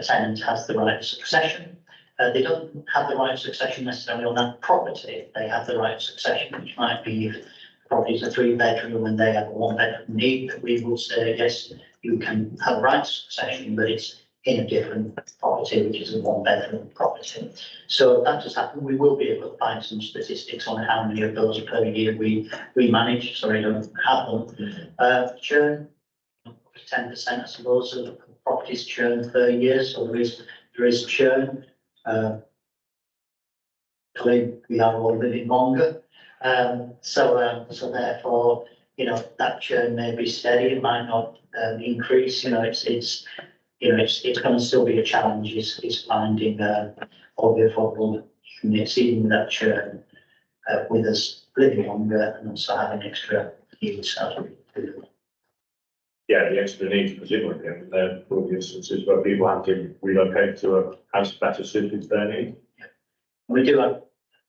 tenant has the right of succession. They don't have the right of succession necessarily on that property. They have the right of succession, which might be if the property is a 3-bedroom and they have a 1-bedroom need. But we will say, yes, you can have a right of succession, but it's in a different property, which is a 1-bedroom property. So that does happen. We will be able to find some statistics on how many of those per year we manage. Sorry, I don't have them. Churn, 10%, I suppose, of properties churn per year. So there there is churn. Clearly, we are all living longer. So therefore, you know, that churn may be steady, it might not increase, you know, it's going to still be a challenge is finding all the affordable units, even with that churn, with us living longer and also having extra use. Yeah, the extra needs presumably, and there will be instances where people have to relocate to a house better suited to their needs. We do have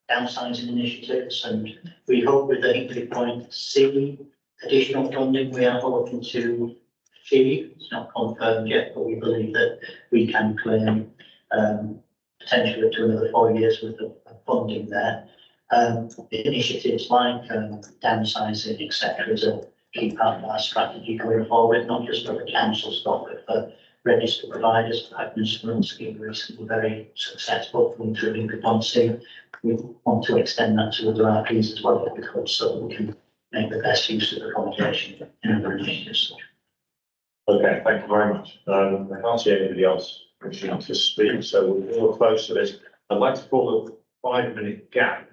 downsizing initiatives, and we hope with the Hinkley Point C additional funding we are hoping to achieve. It's not confirmed yet, but we believe that we can claim potentially up to another 4 years worth of funding there. Initiatives like downsizing, etc., is a key part of our strategy going forward, not just for the council stock, but for registered providers. Agnes Run scheme recently very successful from through Hinkley Point C. We want to extend that to other RPs as well, if we could, so we can make the best use of the accommodation in other initiatives. Okay, thank you very much. I can't see anybody else wishing to speak, so we'll draw close to this. I'd like to call a 5-minute gap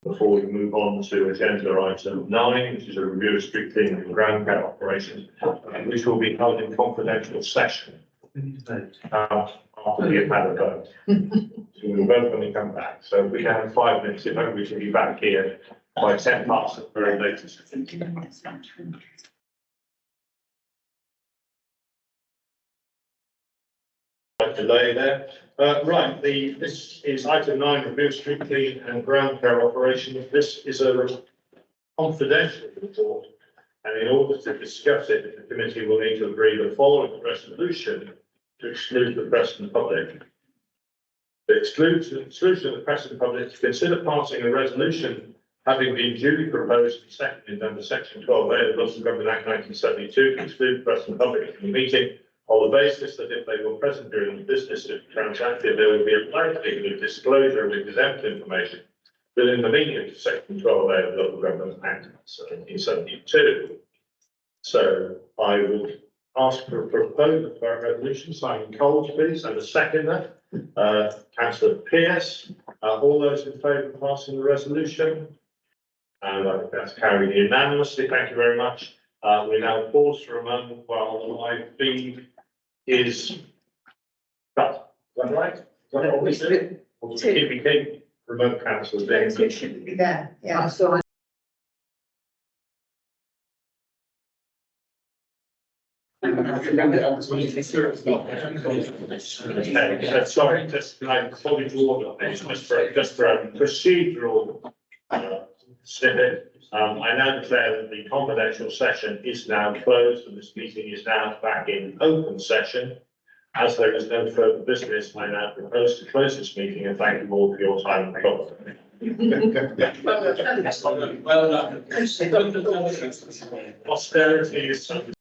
before we move on to agenda item 9, which is a review of street cleaning and ground care operations, which will be held in confidential session after we have had a vote. So we'll vote when we come back. So if we can have 5 minutes, if we should be back here by 10 past at the very latest. Delay there. Right, this is item 9, review of street cleaning and ground care operations. This is a confidential report, and in order to discuss it, the committee will need to agree the following resolution to exclude the press and public. The exclusion of the press and public to consider passing a resolution having been duly proposed and seconded under section 12A of the Local Government Act 1972 to exclude the press and public from the meeting on the basis that if they were present during the business of transacted, there would be a likelihood of disclosure of exempt information within the meaning of section 12A of the Local Government Act 1972. So I would ask for a proposal for a resolution, Simon Coles, please, and a seconder, Councillor Pearce. All those in favour of passing the resolution? And I think that's carried unanimously. Thank you very much. We now pause for a moment while the live feed is cut. Is that right? Is that what we do? Or do we keep remote councillors being? It shouldn't be there, yeah, so. Okay, so sorry, just like fully to order, just for a procedural snippet. I now declare that the confidential session is now closed and this meeting is now back in open session. As there is no further business, I now propose to close this meeting and thank you all for your time and company. Well done. Austerity is something.